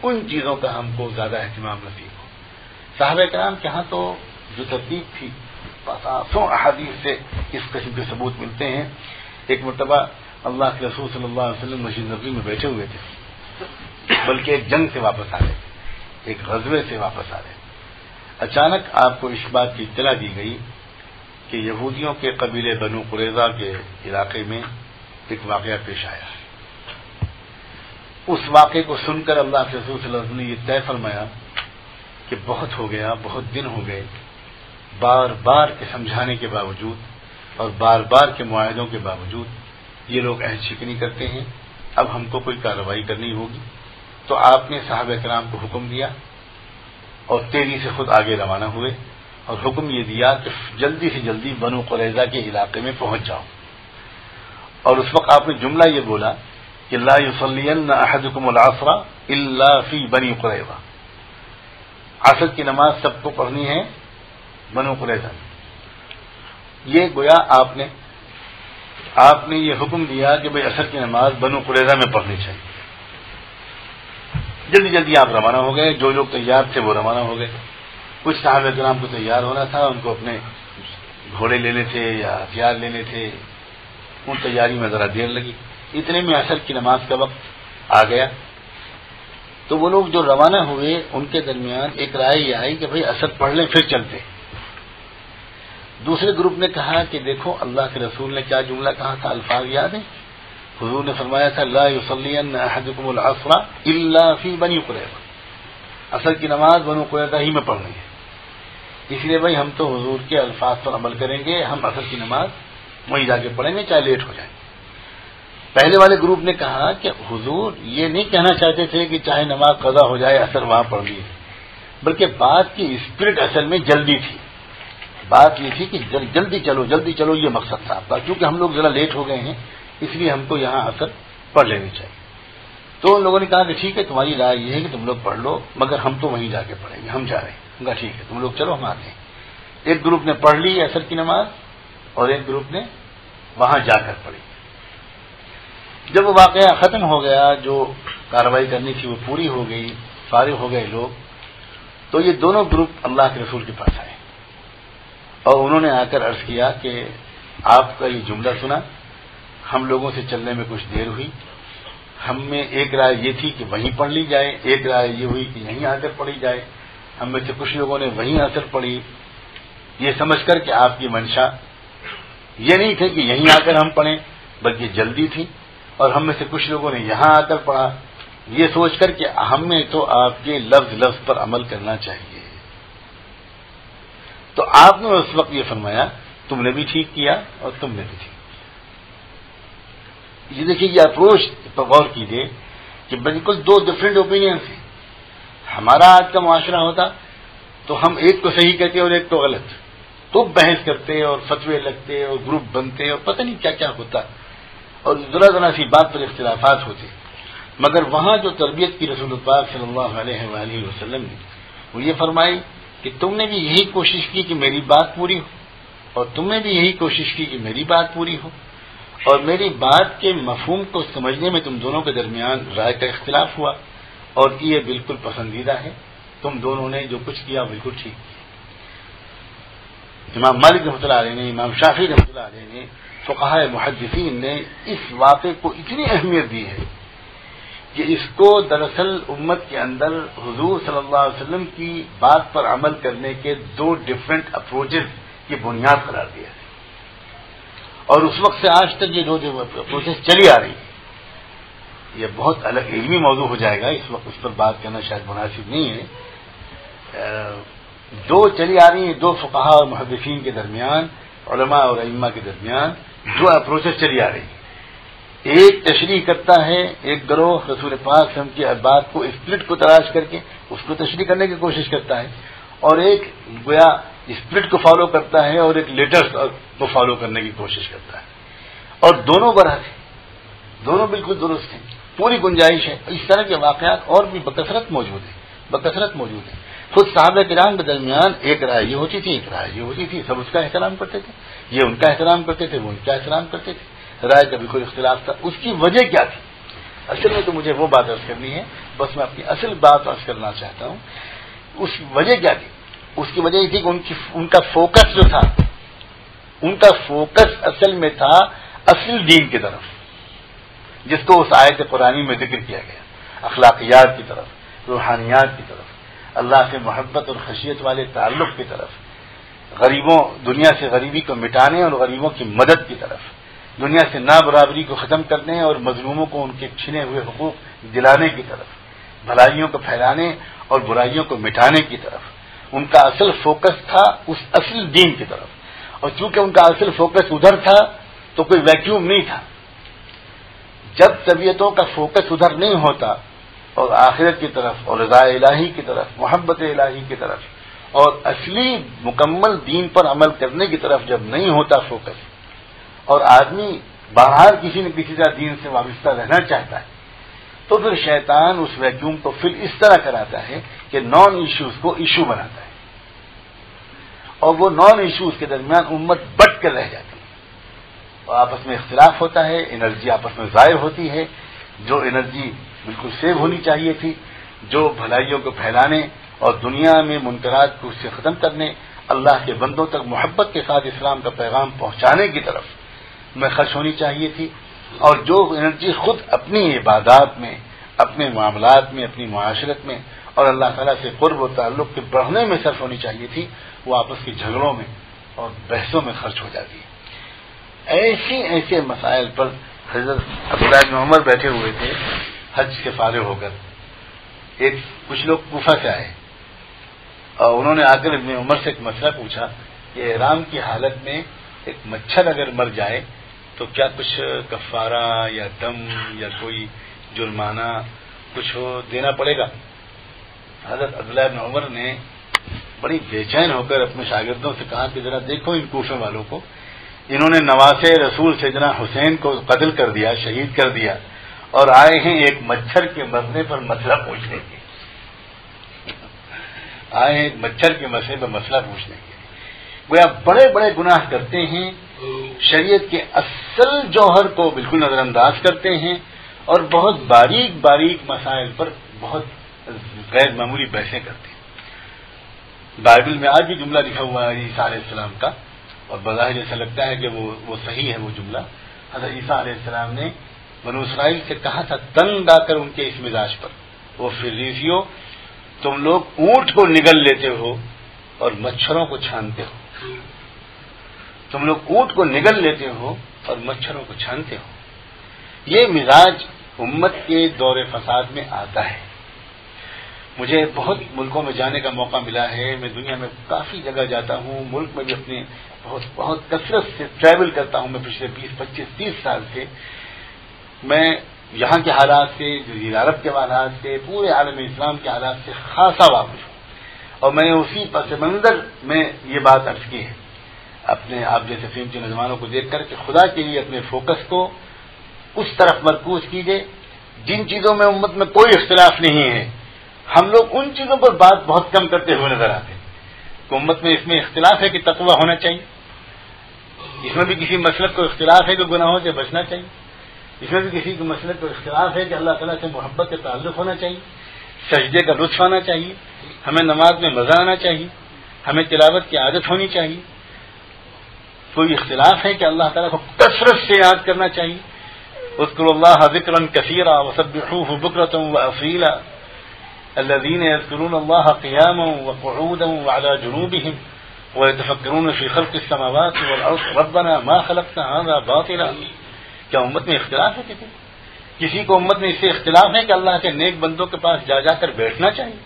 ان چیزوں کا ہم کو زیادہ اہتمام نصیب ہو۔ صحابہ کرام کے ہاں تو جو ترتیب تھی، پاسوں احادیث سے اس قسم کے ثبوت ملتے ہیں۔ ایک مرتبہ اللہ کے رسول صلی اللہ علیہ وسلم مسجد نبوی میں بیٹھے ہوئے تھے، بلکہ ایک جنگ سے واپس آ رہے، ایک غزوے سے واپس آ رہے، اچانک آپ کو اس بات کی اطلاع دی گئی کہ یہودیوں کے قبیلے بنو قریظہ کے علاقے میں ایک واقعہ پیش آیا ہے۔ اس واقعے کو سن کر اللہ کے رسول صلی اللہ علیہ وسلم نے یہ طے فرمایا کہ بہت ہو گیا، بہت دن ہو گئے، بار بار کے سمجھانے کے باوجود اور بار بار کے معاہدوں کے باوجود یہ لوگ عہد شکنی کرتے ہیں، اب ہم کو کوئی کارروائی کرنی ہوگی۔ تو آپ نے صحابہ کرام کو حکم دیا اور تیزی سے خود آگے روانہ ہوئے اور حکم یہ دیا کہ جلدی سے جلدی بنو قریظہ کے علاقے میں پہنچ جاؤ، اور اس وقت آپ نے جملہ یہ بولا کہ لا یصلین احدکم العصر الا فی بنی قریظہ، عصر کی نماز سب کو پڑھنی ہے بنو قریظہ میں۔ یہ گویا آپ نے یہ حکم دیا کہ بھئی عصر کی نماز بنو قریظہ میں پڑھنی چاہیے۔ جلدی جلدی آپ روانہ ہو گئے، جو لوگ تیار تھے وہ روانہ ہو گئے۔ کچھ صحابہ کرام کو تیار ہونا تھا، ان کو اپنے گھوڑے لینے تھے یا ہتھیار لینے تھے، ان تیاری میں ذرا دیر لگی۔ اتنے میں عصر کی نماز کا وقت آ گیا، تو وہ لوگ جو روانہ ہوئے ان کے درمیان ایک رائے یہ آئی کہ بھئی عصر پڑھ لیں پھر چلتے۔ دوسرے گروپ نے کہا کہ دیکھو اللہ کے رسول نے کیا جملہ کہا تھا، الفاظ یاد ہیں؟ حضور نے فرمایا تھا لا یصلین احدکم العصر الا فی بنی قریظہ، عصر کی نماز بنو قریظہ ہی میں پڑھنی ہے۔ اس لیے بھائی ہم تو حضور کے الفاظ پر عمل کریں گے، ہم عصر کی نماز وہیں جا کے پڑھیں گے چاہے لیٹ ہو جائے۔ پہلے والے گروپ نے کہا کہ حضور یہ نہیں کہنا چاہتے تھے کہ چاہے نماز قضا ہو جائے عصر وہاں پڑھ لیے، بلکہ بات کی اسپرٹ اصل میں جلدی تھی، بات یہ تھی کہ جلدی چلو جلدی چلو، یہ مقصد تھا آپ کا، کیونکہ ہم لوگ ذرا لیٹ ہو گئے ہیں اس لیے ہم کو یہاں عصر پڑھ لینی چاہیے۔ تو ان لوگوں نے کہا کہ ٹھیک ہے تمہاری رائے یہ ہے کہ تم لوگ پڑھ لو، مگر ہم تو وہیں جا کے پڑھیں گے، ہم جا رہے ہیں۔ کہا ٹھیک ہے تم لوگ چلو ہم آتے ہیں۔ ایک گروپ نے پڑھ لی عصر کی نماز اور ایک گروپ نے وہاں جا کر پڑھی۔ جب وہ واقعہ ختم ہو گیا، جو کارروائی کرنی تھی وہ پوری ہو گئی، فارغ ہو گئے لوگ، تو یہ دونوں گروپ اللہ کے رسول کے پاس آئے اور انہوں نے آ کر عرض کیا کہ آپ کا یہ جملہ سنا، ہم لوگوں سے چلنے میں کچھ دیر ہوئی، ہم میں ایک رائے یہ تھی کہ وہیں پڑھ لی جائے، ایک رائے یہ ہوئی کہ یہیں آ کر پڑھی جائے، ہم میں سے کچھ لوگوں نے وہیں عصر پڑھی، یہ سمجھ کر کہ آپ کی منشا یہ نہیں تھے کہ یہیں آ کر ہم پڑھیں بلکہ جلدی تھی، اور ہم میں سے کچھ لوگوں نے یہاں آ کر پڑھا یہ سوچ کر کہ ہمیں تو آپ کے لفظ لفظ پر عمل کرنا چاہیے۔ تو آپ نے اس وقت یہ فرمایا تم نے بھی ٹھیک کیا اور تم نے بھی ٹھیک۔ یہ دیکھیے یہ اپروچ پر غور کیجیے کہ بالکل دو ڈفرینٹ اوپینینس ہیں۔ ہمارا آج کا معاشرہ ہوتا تو ہم ایک کو صحیح کہتے اور ایک کو غلط، تو بحث کرتے اور فتوے لگتے اور گروپ بنتے اور پتہ نہیں کیا کیا ہوتا اور ذرا ذرا سی بات پر اختلافات ہوتے، مگر وہاں جو تربیت کی رسول پاک صلی اللہ علیہ وآلہ وسلم نے وہ یہ فرمائی کہ تم نے بھی یہی کوشش کی کہ میری بات پوری ہو اور تم نے بھی یہی کوشش کی کہ میری بات پوری ہو، اور میری بات کے مفہوم کو سمجھنے میں تم دونوں کے درمیان رائے کا اختلاف ہوا اور یہ بالکل پسندیدہ ہے، تم دونوں نے جو کچھ کیا بالکل ٹھیک کیا۔ امام مالک رحمۃ اللہ علیہ نے، امام شافعی رحمۃ اللہ علیہ نے، فقہاء محدثین نے اس واقعے کو اتنی اہمیت دی ہے کہ اس کو دراصل امت کے اندر حضور صلی اللہ علیہ وسلم کی بات پر عمل کرنے کے دو ڈفرینٹ اپروچز کی بنیاد قرار دیا ہے، اور اس وقت سے آج تک یہ جو اپروچز چلی آ رہی ہے، یہ بہت الگ علمی موضوع ہو جائے گا، اس وقت اس پر بات کرنا شاید مناسب نہیں ہے۔ دو چلی آ رہی ہیں، دو فقہاء اور محدثین کے درمیان، علماء اور ائمہ کے درمیان دو اپروچز چلی آ رہی ہیں۔ ایک تشریح کرتا ہے، ایک گروہ رسول پاک صلی اللہ علیہ وسلم کی بات کو اسپلٹ کو تلاش کر کے اس کو تشریح کرنے کی کوشش کرتا ہے، اور ایک گویا اسپلٹ کو فالو کرتا ہے اور ایک لیٹرز کو فالو کرنے کی کوشش کرتا ہے، اور دونوں برحق ہیں، دونوں بالکل درست ہیں، پوری گنجائش ہے۔ اس طرح کے واقعات اور بھی بکثرت موجود ہیں۔ خود صحابہ کرام کے درمیان ایک رائے یہ ہوتی تھی، ایک رائے یہ ہوتی تھی، سب اس کا احترام کرتے تھے، یہ ان کا احترام کرتے تھے، وہ ان کا احترام کرتے تھے، رائے کا بھی کوئی اختلاف تھا۔ اس کی وجہ کیا تھی؟ اصل میں تو مجھے وہ بات عرض کرنی ہے، بس میں اپنی اصل بات عرض کرنا چاہتا ہوں۔ اس وجہ کیا تھی؟ اس کی وجہ یہ تھی کہ ان کا فوکس جو تھا، ان کا فوکس اصل میں تھا اصل دین کی طرف، جس کو اس آیت قرآنی میں ذکر کیا گیا، اخلاقیات کی طرف، روحانیات کی طرف، اللہ سے محبت اور خشیت والے تعلق کی طرف، دنیا سے غریبی کو مٹانے اور غریبوں کی مدد کی طرف، دنیا سے نابرابری کو ختم کرنے اور مظلوموں کو ان کے چھنے ہوئے حقوق دلانے کی طرف، بھلائیوں کو پھیلانے اور برائیوں کو مٹانے کی طرف۔ ان کا اصل فوکس تھا اس اصل دین کی طرف، اور چونکہ ان کا اصل فوکس ادھر تھا تو کوئی ویکیوم نہیں تھا۔ جب طبیعتوں کا فوکس ادھر نہیں ہوتا اور آخرت کی طرف اور رضا الہی کی طرف، محبت الہی کی طرف اور اصلی مکمل دین پر عمل کرنے کی طرف جب نہیں ہوتا فوکس، اور آدمی باہر کسی نہ کسی طرح دین سے وابستہ رہنا چاہتا ہے، تو پھر شیطان اس ویکیوم کو فل اس طرح کراتا ہے کہ نان ایشوز کو ایشو بناتا ہے، اور وہ نان ایشوز کے درمیان امت بٹ کر رہ جاتی ہے، اور آپس میں اختلاف ہوتا ہے، انرجی آپس میں ضائع ہوتی ہے، جو انرجی بالکل سیو ہونی چاہیے تھی، جو بھلائیوں کو پھیلانے اور دنیا میں منکرات کو اس سے ختم کرنے، اللہ کے بندوں تک محبت کے ساتھ اسلام کا پیغام پہنچانے کی طرف میں خرچ ہونی چاہیے تھی، اور جو انرجی خود اپنی عبادات میں، اپنے معاملات میں، اپنی معاشرت میں اور اللہ تعالیٰ سے قرب و تعلق کے بڑھنے میں صرف ہونی چاہیے تھی، وہ آپس کے جھگڑوں میں اور بحثوں میں خرچ ہو جاتی ہے۔ ایسے مسائل پر حضرت عبداللہ بن عمر بیٹھے ہوئے تھے حج سے فارغ ہو کر، کچھ لوگ کوفہ سے آئے اور انہوں نے آ کر ابن عمر سے ایک مسئلہ پوچھا کہ احرام کی حالت میں ایک مچھر اگر مر جائے تو کیا کچھ کفارہ یا دم یا کوئی جرمانہ کچھ دینا پڑے گا؟ حضرت عبداللہ بن عمر نے بڑی بے چین ہو کر اپنے شاگردوں سے کہا کہ ذرا دیکھو ان کوفے والوں کو، انہوں نے نواسے رسول سیدنا حسین کو قتل کر دیا، شہید کر دیا، اور آئے ہیں ایک مچھر کے مرنے پر مسئلہ پوچھنے کے، آئے ہیں ایک مچھر کے مسئلے پر مسئلہ پوچھنے کے۔ گویا بڑے بڑے گناہ کرتے ہیں، شریعت کے اصل جوہر کو بالکل نظر انداز کرتے ہیں، اور بہت باریک باریک مسائل پر بہت غیر معمولی بحثیں کرتے ہیں۔ بائبل میں آج بھی جملہ لکھا ہوا ہے عیسیٰ علیہ السلام کا، اور بظاہر ایسا لگتا ہے کہ وہ صحیح ہے وہ جملہ۔ حضرت عیسیٰ علیہ السلام نے بنو اسرائیل سے کہا تھا تنگ آ کر ان کے اس مزاج پر، وہ فریسیوں تم لوگ اونٹ کو نگل لیتے ہو اور مچھروں کو چھانتے ہو، تم لوگ اونٹ کو نگل لیتے ہو اور مچھروں کو چھانتے ہو۔ یہ مزاج امت کے دور فساد میں آتا ہے۔ مجھے بہت ملکوں میں جانے کا موقع ملا ہے، میں دنیا میں کافی جگہ جاتا ہوں، ملک میں بھی اپنے بہت کثرت سے ٹریول کرتا ہوں، میں پچھلے 20 25 30 سال سے میں یہاں کے حالات سے، جزیرہ عرب کے حالات سے، پورے عالم اسلام کے حالات سے خاصا واقف ہوں، اور میں نے اسی پس منظر میں یہ بات عرض کی ہے اپنے آپ جیسے قیمتی نوجوانوں کو دیکھ کر کہ خدا کے لیے اپنے فوکس کو اس طرف مرکوز کیجیے جن چیزوں میں امت میں کوئی اختلاف نہیں ہے۔ ہم لوگ ان چیزوں پر بات بہت کم کرتے ہوئے نظر آتے ہیں کہ امت میں اس میں اختلاف ہے کہ تقویٰ ہونا چاہیے، اس میں بھی کسی مسلک کو اختلاف ہے کہ گناہوں سے بچنا چاہیے، اس میں بھی کسی مسلک کو اختلاف ہے کہ اللہ تعالیٰ سے محبت سے تعلق ہونا چاہیے، سجدے کا لطف آنا چاہیے، ہمیں نماز میں مزہ آنا چاہیے، ہمیں تلاوت کی عادت ہونی چاہیے. کوئی اختلاف ہے کہ اللہ تعالیٰ کو کثرت سے یاد کرنا چاہیے. اذکروا اللہ ذکرا کثیرا وسبحوہ بکرۃ واصیلا الذین یذکرون اللہ قیاما وقعودا وعلی جنوبہم ویتفکرون فی خلق السماوات والارض ربنا ما خلقت هذا باطلا. کیا امت میں اختلاف ہے؟ کسی کو امت میں اس سے اختلاف ہے کہ اللہ کے نیک بندوں کے پاس جا کر بیٹھنا چاہیے.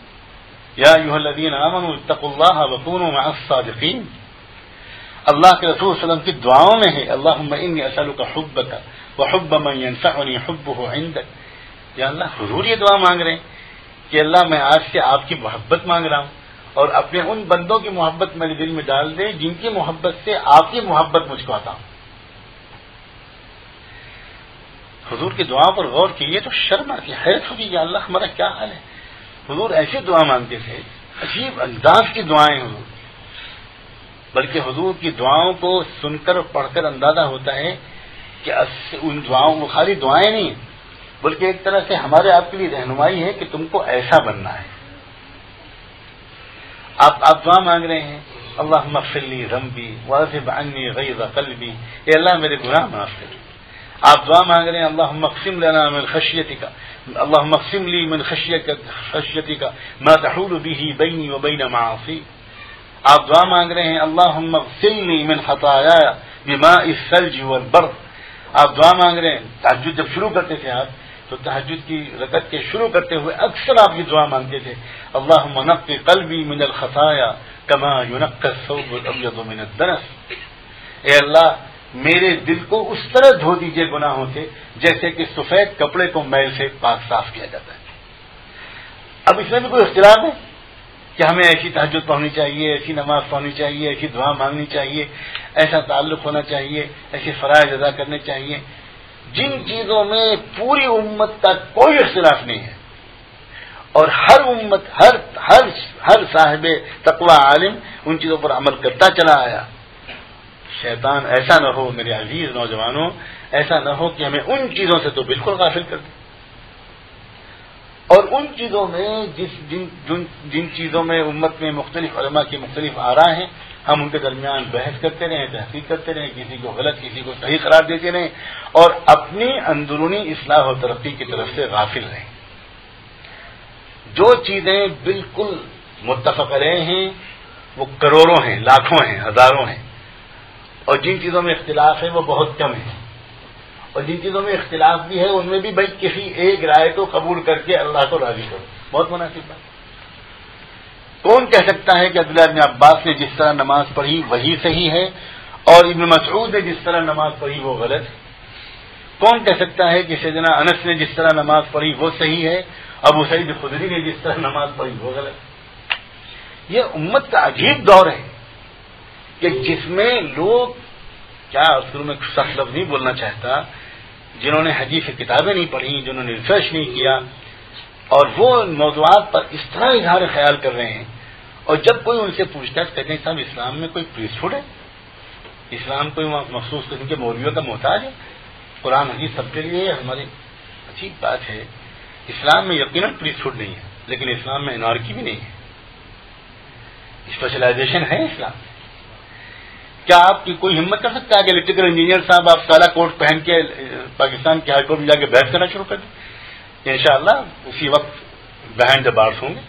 یا ایھا الذین آمنوا اتقوا اللہ وکونوا مع الصادقین. اللہ کے رسول صلی اللہ علیہ وسلم کی دعاؤں میں ہے اللہم انی اسألک حبک وحب من ینفعنی حبہ عندک. یا اللہ حضور یہ دعا مانگ رہے ہیں کہ اللہ میں آج سے آپ کی محبت مانگ رہا ہوں اور اپنے ان بندوں کی محبت میرے دل میں ڈال دے جن کی محبت سے آپ کی محبت مجھ کو عطا ہو. حضور کی دعا پر غور کیجیے تو شرم آتی ہے، حیرت ہوگی کہ اللہ ہمارا کیا حال ہے. حضور ایسی دعا مانگتے تھے، عجیب انداز کی دعائیں حضور. بلکہ حضور کی دعاؤں کو سن کر اور پڑھ کر اندازہ ہوتا ہے کہ ان دعاؤں وہ خالی دعائیں نہیں ہیں بلکہ ایک طرح سے ہمارے آپ کے لیے رہنمائی ہے کہ تم کو ایسا بننا ہے. آپ دعا مانگ رہے ہیں اللہم اغفر لی ذنبی واذھب عنی غیظ قلبی، اے اللہ میرے گناہ معاف کر. آپ دعا مانگ رہے ہیں اللہم اقسم لنا من خشیتک اللہم اقسم لی من خشیتک ما تحول به بینی وبین معاصی. آپ دعا مانگ رہے ہیں اللہم اغسلنی من خطایایا بماء الثلج والبرد. آپ دعا مانگ رہے ہیں تہجد جب شروع کرتے تھے آپ تو تہجد کی رکعت کے شروع کرتے ہوئے اکثر آپ یہ دعا مانگتے تھے اللہم نقی قلبی من الخطایا کما ینقی الثوب الابیض من الدنس. اے اللہ میرے دل کو اس طرح دھو دیجئے گناہوں سے جیسے کہ سفید کپڑے کو میل سے پاک صاف کیا جاتا ہے. اب اس میں بھی کوئی اختلاف ہے کہ ہمیں ایسی تہجد پڑھنی چاہیے، ایسی نماز پڑھنی چاہیے، ایسی دعا مانگنی چاہیے، ایسا تعلق ہونا چاہیے، ایسے فرائض ادا کرنے چاہیے. جن چیزوں میں پوری امت کا کوئی اختلاف نہیں ہے اور ہر امت ہر صاحب تقوی عالم ان چیزوں پر عمل کرتا چلا آیا. شیطان ایسا نہ ہو میرے عزیز نوجوانوں، ایسا نہ ہو کہ ہمیں ان چیزوں سے تو بالکل غافل کر دے. اور ان چیزوں میں جن چیزوں میں امت میں مختلف علماء کی مختلف آراء ہیں ہم ان کے درمیان بحث کرتے رہیں، تحقیق کرتے رہیں، کسی کو غلط کسی کو صحیح قرار دیتے رہیں اور اپنی اندرونی اصلاح و ترقی کی طرف سے غافل رہیں. جو چیزیں بالکل متفق علیہ ہیں وہ کروڑوں ہیں، لاکھوں ہیں، ہزاروں ہیں، اور جن چیزوں میں اختلاف ہے وہ بہت کم ہے. اور جن چیزوں میں اختلاف بھی ہے ان میں بھی بھائی کسی ایک رائے کو قبول کر کے اللہ کو راضی کرو، بہت مناسب بات. کون کہہ سکتا ہے کہ عبداللہ بن عباس نے جس طرح نماز پڑھی وہی صحیح ہے اور ابن مسعود نے جس طرح نماز پڑھی وہ غلط ہے؟ کون کہہ سکتا ہے کہ سیدنا انس نے جس طرح نماز پڑھی وہ صحیح ہے، ابو سعید خدری نے جس طرح نماز پڑھی وہ غلط؟ یہ امت کا عجیب دور ہے کہ جس میں لوگ کیا شروع میں سخت لفظ نہیں بولنا چاہتا، جنہوں نے حدیث کتابیں نہیں پڑھی، جنہوں نے ریسرچ نہیں کیا اور وہ موضوعات پر اس طرح اظہار خیال کر رہے ہیں. اور جب کوئی ان سے پوچھتا ہے کہتے ہیں صاحب اسلام میں کوئی پریسٹہڈ ہے؟ اسلام کوئی مخصوص قسم کے مولویوں کا محتاج ہے؟ قرآن حدیث سب کے لیے ہماری عجیب بات ہے. اسلام میں یقیناً پریسٹہڈ نہیں ہے لیکن اسلام میں انارکی بھی نہیں ہے، اسپیشلائزیشن ہے اسلام. کیا آپ کی کوئی ہمت کر سکتا ہے کہ الیکٹریکل انجینئر صاحب آپ کالا کوٹ پہن کے پاکستان کے ہائی کورٹ میں جا کے بحث کرنا شروع کر دیں؟ انشاءاللہ اسی وقت بہائنڈ دا بارس ہوں گے.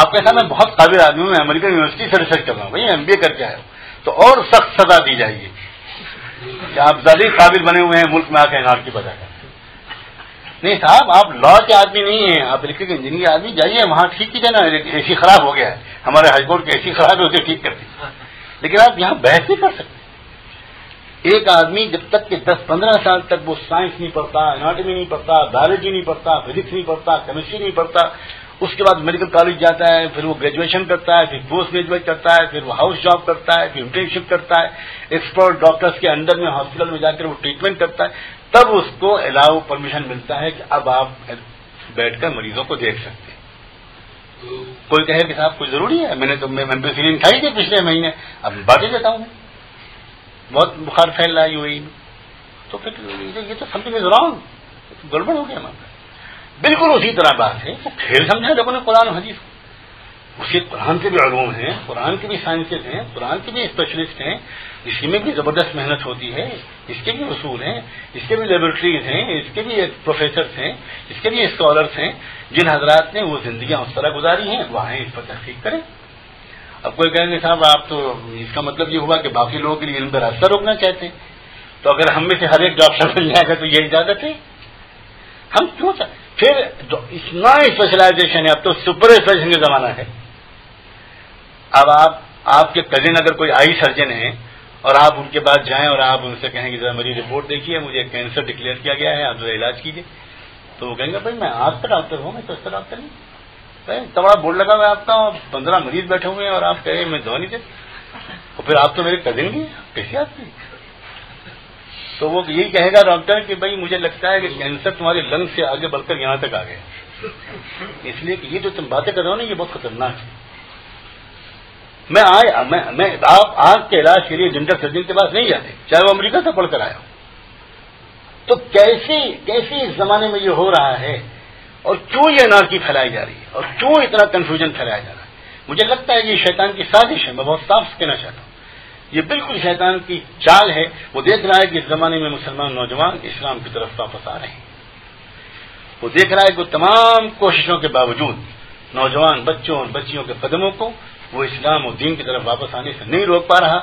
آپ کہتا میں بہت قابل آدمی ہوں، میں امریکن یونیورسٹی سے ریسرچ کر رہا ہوں، بھائی MBA کر کے آیا ہوں، تو اور سخت سزا دی جائے گی کہ آپ زیادہ قابل بنے ہوئے ہیں ملک میں آ کے انارکی بجا کر. نہیں صاحب آپ لا کے آدمی نہیں ہیں، آپ الیکٹریکل انجینئر آدمی، جائیے وہاں ٹھیک کیجیے نا، اے سی خراب ہو گیا ہے، ہمارے ہائی کورٹ کے اے سی خراب ہے اسے ٹھیک کر دی. لیکن آپ یہاں بحث نہیں کر سکتے. ایک آدمی جب تک کہ 10-15 سال تک وہ سائنس نہیں پڑھتا، اناٹمی نہیں پڑھتا، بایولوجی نہیں پڑھتا، فزکس نہیں پڑھتا، کیمسٹری نہیں پڑھتا، اس کے بعد میڈیکل کالج جاتا ہے، پھر وہ گریجویشن کرتا ہے، پھر پوسٹ گریجویٹ کرتا ہے، پھر وہ ہاؤس جاب کرتا ہے، پھر انٹرنشپ کرتا ہے، ایکسپرٹ ڈاکٹرز کے انڈر میں ہاسپٹل میں جا کر وہ ٹریٹمنٹ کرتا ہے، تب اس کو الاؤ پرمیشن ملتا ہے کہ اب آپ بیٹھ کر مریضوں کو دیکھ سکتے ہیں. کوئی کہے کہ صاحب کچھ ضروری ہے، میں نے تو ایمپیسلین کھائی تھی پچھلے مہینے، اب باتیں دیتا ہوں بہت بخار پھیل رہا ہے UAE میں، تو پھر یہ تو سمتھنگ از رانگ، گڑبڑ ہو گیا ہمارا. بالکل اسی طرح بات ہے. وہ کھیل سمجھا لوگوں نے قرآن و حدیث کو. اسی قرآن کے بھی علوم ہیں, قرآن کی بھی سائنسز ہیں, قرآن کے بھی اسپیشلسٹ ہیں, اس میں بھی زبردست محنت ہوتی ہے, اس کے بھی اصول ہیں, اس کے بھی لیبورٹریز ہیں, اس کے بھی پروفیسرز ہیں, اس کے بھی اسکالرس ہیں, جن حضرات نے وہ زندگیاں اس طرح گزاری ہیں, وہ آئیں اس پر تحقیق کریں. اب کوئی کہیں گے صاحب آپ تو اس کا مطلب یہ ہوا کہ باقی لوگوں کے لیے علم کا راستہ روکنا چاہتے ہیں, تو اگر ہم میں سے ہر ایک ڈاکٹر بن جائے گا تو یہ اجازت ہے؟ ہم کیوں پھر اتنا اسپیشلائزیشن ہے, اب تو سپر اسپیشلائزیشن کا زمانہ ہے. اب آپ کے کزن اگر کوئی آئی سرجن ہے اور آپ ان کے پاس جائیں اور آپ ان سے کہیں کہ ذرا میری رپورٹ دیکھیے, مجھے کینسر ڈکلیئر کیا گیا ہے, آپ ذرا علاج کیجیے, تو وہ کہیں گے بھائی میں آپ کا ڈاکٹر ہوں, میں تو اس کا ڈاکٹر نہیں. اتنا بڑا بورڈ لگا ہوا ہے آپ کا, 15 مریض بیٹھے ہوئے ہیں اور آپ کہہ رہے ہیں میں دوا نہیں دے, اور پھر آپ تو میرے کزن بھی ہیں, کیسی آدمی. تو وہ یہی کہے گا ڈاکٹر کہ بھائی مجھے لگتا ہے کہ کینسر تمہارے لنگ سے آگے بڑھ کر یہاں تک آ گیا, اس لیے کہ یہ جو تم باتیں کر رہے ہو نا یہ بہت خطرناک ہے. میں آپ آنکھ کے علاج کے لیے ڈینٹل سرجن کے پاس نہیں جاتے, چاہے وہ امریکہ سے پڑھ کر آیا ہو. تو کیسی اس زمانے میں یہ ہو رہا ہے, اور کیوں یہ انارکی پھیلائی جا رہی ہے, اور کیوں اتنا کنفیوژن پھیلایا جا رہا ہے؟ مجھے لگتا ہے یہ شیطان کی سازش ہے. میں بہت صاف کہنا چاہتا ہوں, یہ بالکل شیطان کی چال ہے. وہ دیکھ رہا ہے کہ اس زمانے میں مسلمان نوجوان اسلام کی طرف واپس آ رہے ہیں. وہ دیکھ رہا ہے کہ تمام کوششوں کے باوجود نوجوان بچوں اور بچیوں کے قدموں کو وہ اسلام اور دین کی طرف واپس آنے سے نہیں روک پا رہا.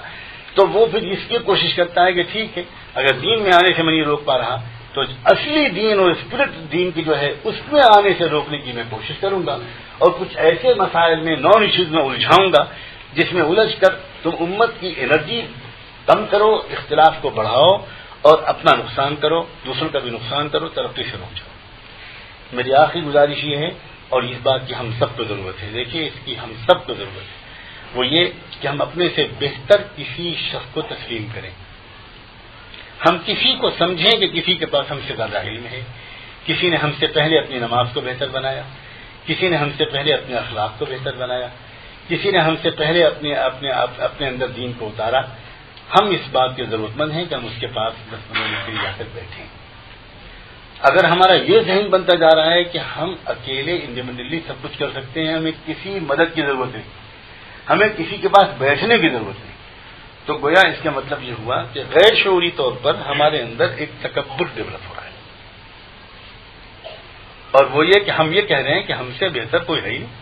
تو وہ پھر اس کی کوشش کرتا ہے کہ ٹھیک ہے, اگر دین میں آنے سے میں نہیں روک پا رہا تو اصلی دین اور اسپرٹ دین کی جو ہے اس میں آنے سے روکنے کی میں کوشش کروں گا, اور کچھ ایسے مسائل میں نان ایشوز میں الجھاؤں گا جس میں الجھ کر تم امت کی انرجی کم کرو, اختلاف کو بڑھاؤ اور اپنا نقصان کرو, دوسروں کا بھی نقصان کرو, ترقی سے روک جاؤ. میری آخری گزارش یہ ہے, اور اس بات کی ہم سب کو ضرورت ہے, دیکھیے اس کی ہم سب کو ضرورت ہے, وہ یہ کہ ہم اپنے سے بہتر کسی شخص کو تسلیم کریں. ہم کسی کو سمجھیں کہ کسی کے پاس ہم سے زیادہ علم ہے. کسی نے ہم سے پہلے اپنی نماز کو بہتر بنایا, کسی نے ہم سے پہلے اپنے اخلاق کو بہتر بنایا, کسی نے ہم سے پہلے اپنے اندر دین کو اتارا. ہم اس بات کے ضرورت مند ہیں کہ ہم اس کے پاس 10 منٹ کے لیے جا کر بیٹھیں. اگر ہمارا یہ ذہن بنتا جا رہا ہے کہ ہم اکیلے انڈیپینڈنٹلی سب کچھ کر سکتے ہیں, ہمیں کسی مدد کی ضرورت نہیں, ہمیں کسی کے پاس بیٹھنے کی ضرورت نہیں, تو گویا اس کا مطلب یہ ہوا کہ غیر شعوری طور پر ہمارے اندر ایک تکبر ڈیولپ ہو رہا ہے. اور وہ یہ کہ ہم یہ کہہ رہے ہیں کہ ہم سے بہتر کوئی ہے ہی نہیں,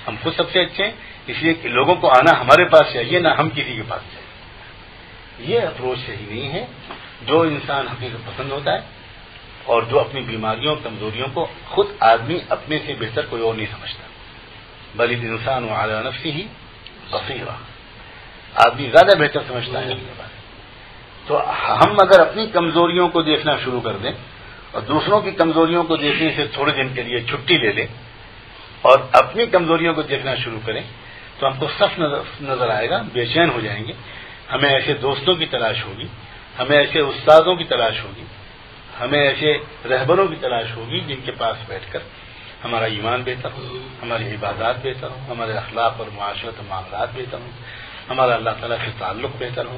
ہم خود سب سے اچھے ہیں, اس لیے کہ لوگوں کو آنا ہمارے پاس چاہیے, نہ ہم کسی کے پاس چاہیے. یہ اپروچ صحیح نہیں ہے. جو انسان حقیقت پسند ہوتا ہے اور جو اپنی بیماریوں کمزوریوں کو خود آدمی اپنے سے بہتر کوئی اور نہیں سمجھتا, بل الانسان علی نفسہ بصیرہ, آدمی زیادہ بہتر سمجھتا ہے اپنے بارے. تو ہم اگر اپنی کمزوریوں کو دیکھنا شروع کر دیں اور دوسروں کی کمزوریوں کو دیکھنے سے تھوڑے دن کے لیے چھٹی لے لیں اور اپنی کمزوریوں کو دیکھنا شروع کریں تو ہم کو صف نظر آئے گا, بے چین ہو جائیں گے. ہمیں ایسے دوستوں کی تلاش ہوگی, ہمیں ایسے استادوں کی تلاش ہوگی, ہمیں ایسے رہبروں کی تلاش ہوگی جن کے پاس بیٹھ کر ہمارا ایمان بہتر ہو, ہماری عبادات بہتر ہو, ہمارے اخلاق اور معاشرت و معاملات بہتر ہوں, ہمارا اللہ تعالیٰ سے تعلق بہتر ہو,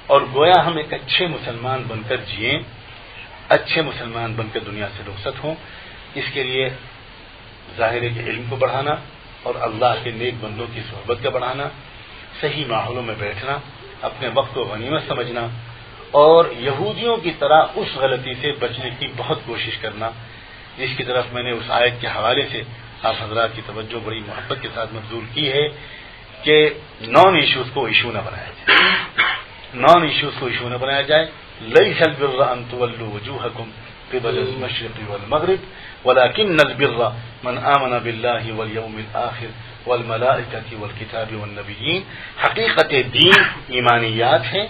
اور گویا ہم ایک اچھے مسلمان بن کر جئیں, اچھے مسلمان بن کر دنیا سے رخصت ہوں. اس کے لیے ظاہر ہے کہ علم کو بڑھانا اور اللہ کے نیک بندوں کی صحبت کا بڑھانا, صحیح ماحولوں میں بیٹھنا, اپنے وقت کو غنیمت سمجھنا, اور یہودیوں کی طرح اس غلطی سے بچنے کی بہت کوشش کرنا جس کی طرف میں نے اس آیت کے حوالے سے آپ حضرات کی توجہ بڑی محبت کے ساتھ مبذول کی ہے کہ نان ایشوز کو ایشو نہ بنایا جائے, نان ایشوز کو ایشو نہ بنایا جائے. لیس البر ان تولوا وجوهکم قبل المشرق والمغرب ولكن البر من آمن بالله واليوم الآخر والملائکۃ والکتاب والنبیین. حقیقت دین ایمانیات ہے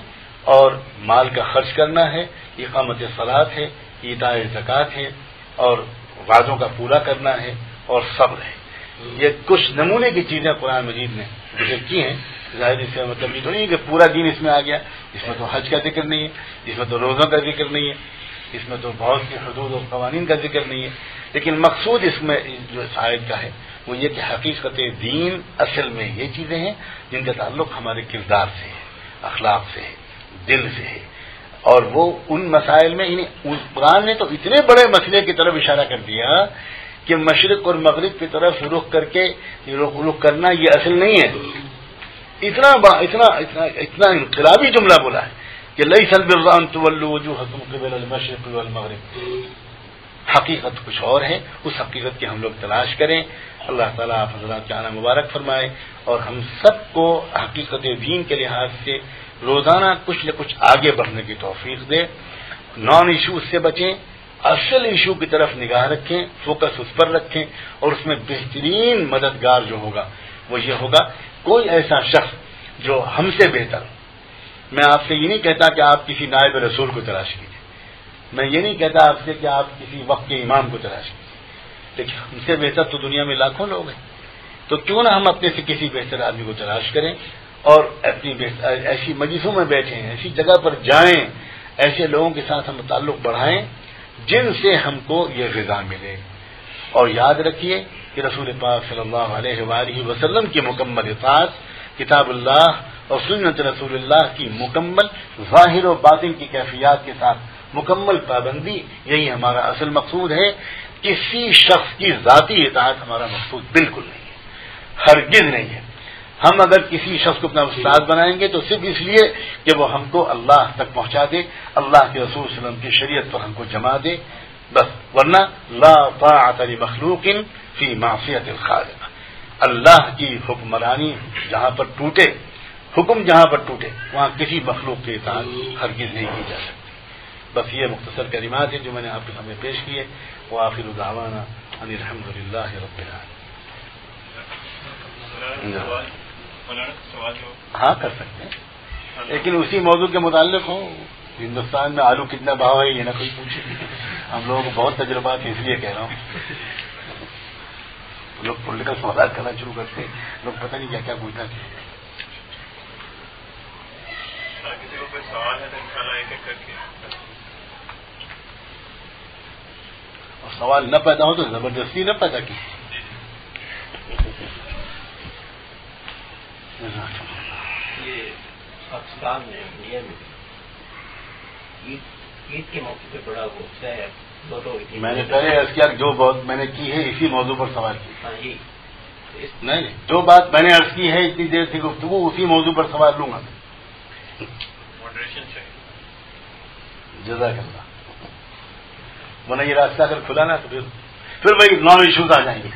اور مال کا خرچ کرنا ہے, اقامت صلاۃ ہے, ایتاء زکوٰۃ ہے, اور وعدوں کا پورا کرنا ہے, اور صبر ہے. یہ کچھ نمونے کی چیزیں قرآن مجید نے ذکر کی ہیں. ظاہر اس کا مطلب یہ تو نہیں کہ پورا دین اس میں آ گیا, اس میں تو حج کا ذکر نہیں ہے, اس میں تو روزوں کا ذکر نہیں ہے, اس میں تو بہت سی حدود اور قوانین کا ذکر نہیں ہے. لیکن مقصود اس میں جو آیت کا ہے وہ یہ کہ حقیقت دین اصل میں یہ چیزیں ہیں جن کا تعلق ہمارے کردار سے ہے, اخلاق سے ہے, دل سے ہے, اور وہ ان مسائل میں قرآن نے تو اتنے بڑے مسئلے کی طرف اشارہ کر دیا کہ مشرق اور مغرب کی طرف رخ کر کے رخ کرنا یہ اصل نہیں ہے. اتنا انقلابی جملہ بولا ہے کہ لیس البر ان تولوا وجوہکم قبل المشرق والمغرب. حقیقت کچھ اور ہے، اس حقیقت کی ہم لوگ تلاش کریں. اللہ تعالیٰ آپ حضرات کے آنا مبارک فرمائے اور ہم سب کو حقیقت دین کے لحاظ سے روزانہ کچھ نہ کچھ آگے بڑھنے کی توفیق دے. نان ایشوز سے بچیں، اصل ایشو کی طرف نگاہ رکھیں، فوکس اس پر رکھیں، اور اس میں بہترین مددگار جو ہوگا وہ یہ ہوگا کوئی ایسا شخص جو ہم سے بہتر. میں آپ سے یہ نہیں کہتا کہ آپ کسی نائب رسول کو تلاش کیجیے، میں یہ نہیں کہتا آپ سے کہ آپ کسی وقت کے امام کو تلاش کیجیے، لیکن ہم سے بہتر تو دنیا میں لاکھوں لوگ ہیں. تو کیوں نہ ہم اپنے سے کسی بہتر آدمی کو تلاش کریں اور اپنی ایسی مجلسوں میں بیٹھیں، ایسی جگہ پر جائیں، ایسے لوگوں کے ساتھ ہم تعلق بڑھائیں جن سے ہم کو یہ غذا ملے. اور یاد رکھیے کہ رسول پاک صلی اللہ علیہ وآلہ وسلم کی مکمل اطاعت، کتاب اللہ اور سنت رسول اللہ کی مکمل ظاہر و باطن کی کیفیات کے ساتھ مکمل پابندی، یہی ہمارا اصل مقصود ہے. کسی شخص کی ذاتی اطاعت ہمارا مقصود بالکل نہیں ہے، ہرگز نہیں ہے. ہم اگر کسی شخص کو اپنا استاد بنائیں گے تو صرف اس لیے کہ وہ ہم کو اللہ تک پہنچا دے، اللہ کے رسول صلی اللہ علیہ وسلم کی شریعت پر ہم کو جما دے بس، ورنہ لا طاعت لمخلوق فی معصیت الخالق. اللہ کی حکمرانی جہاں پر ٹوٹے، حکم جہاں پر ٹوٹے، وہاں کسی مخلوق کی اطاعت ہرگز نہیں کی جا سکتی. بس یہ مختصر کلمات ہیں جو میں نے آپ کے سامنے پیش کیے. وآخر دعوانا ان الحمد للہ رب العالمین. ہاں کر سکتے ہیں، لیکن اسی موضوع کے متعلق ہو. ہندوستان میں آلو کتنا بھاؤ ہے یہ نہ کوئی پوچھے. ہم لوگوں کو بہت تجربات ہیں، اس لیے کہہ رہا ہوں. لوگ پولیٹیکل سوالات کرنا شروع کرتے ہیں، لوگ پتہ نہیں کیا کیا پوچھنا چاہیے. کسی کو کوئی سوال ہے تو انشاءاللہ ایک ایک کر کے، اور سوال نہ پیدا ہو تو زبردستی نہ پیدا کی. یہ پاکستان میں انڈیا میں عید کے موقع پہ بڑا وہ ہے. میں نے پہلے عرض کیا جو بات میں نے کی ہے اسی موضوع پر سوال کی. نہیں جو بات میں نے عرض کی ہے اتنی دیر سے گفتگو اسی موضوع پر سوال لوں گا. جزاک اللہ. ورنہ یہ راستہ اگر کھلا نا تو پھر وہی نان ایشوز آ جائیں گے.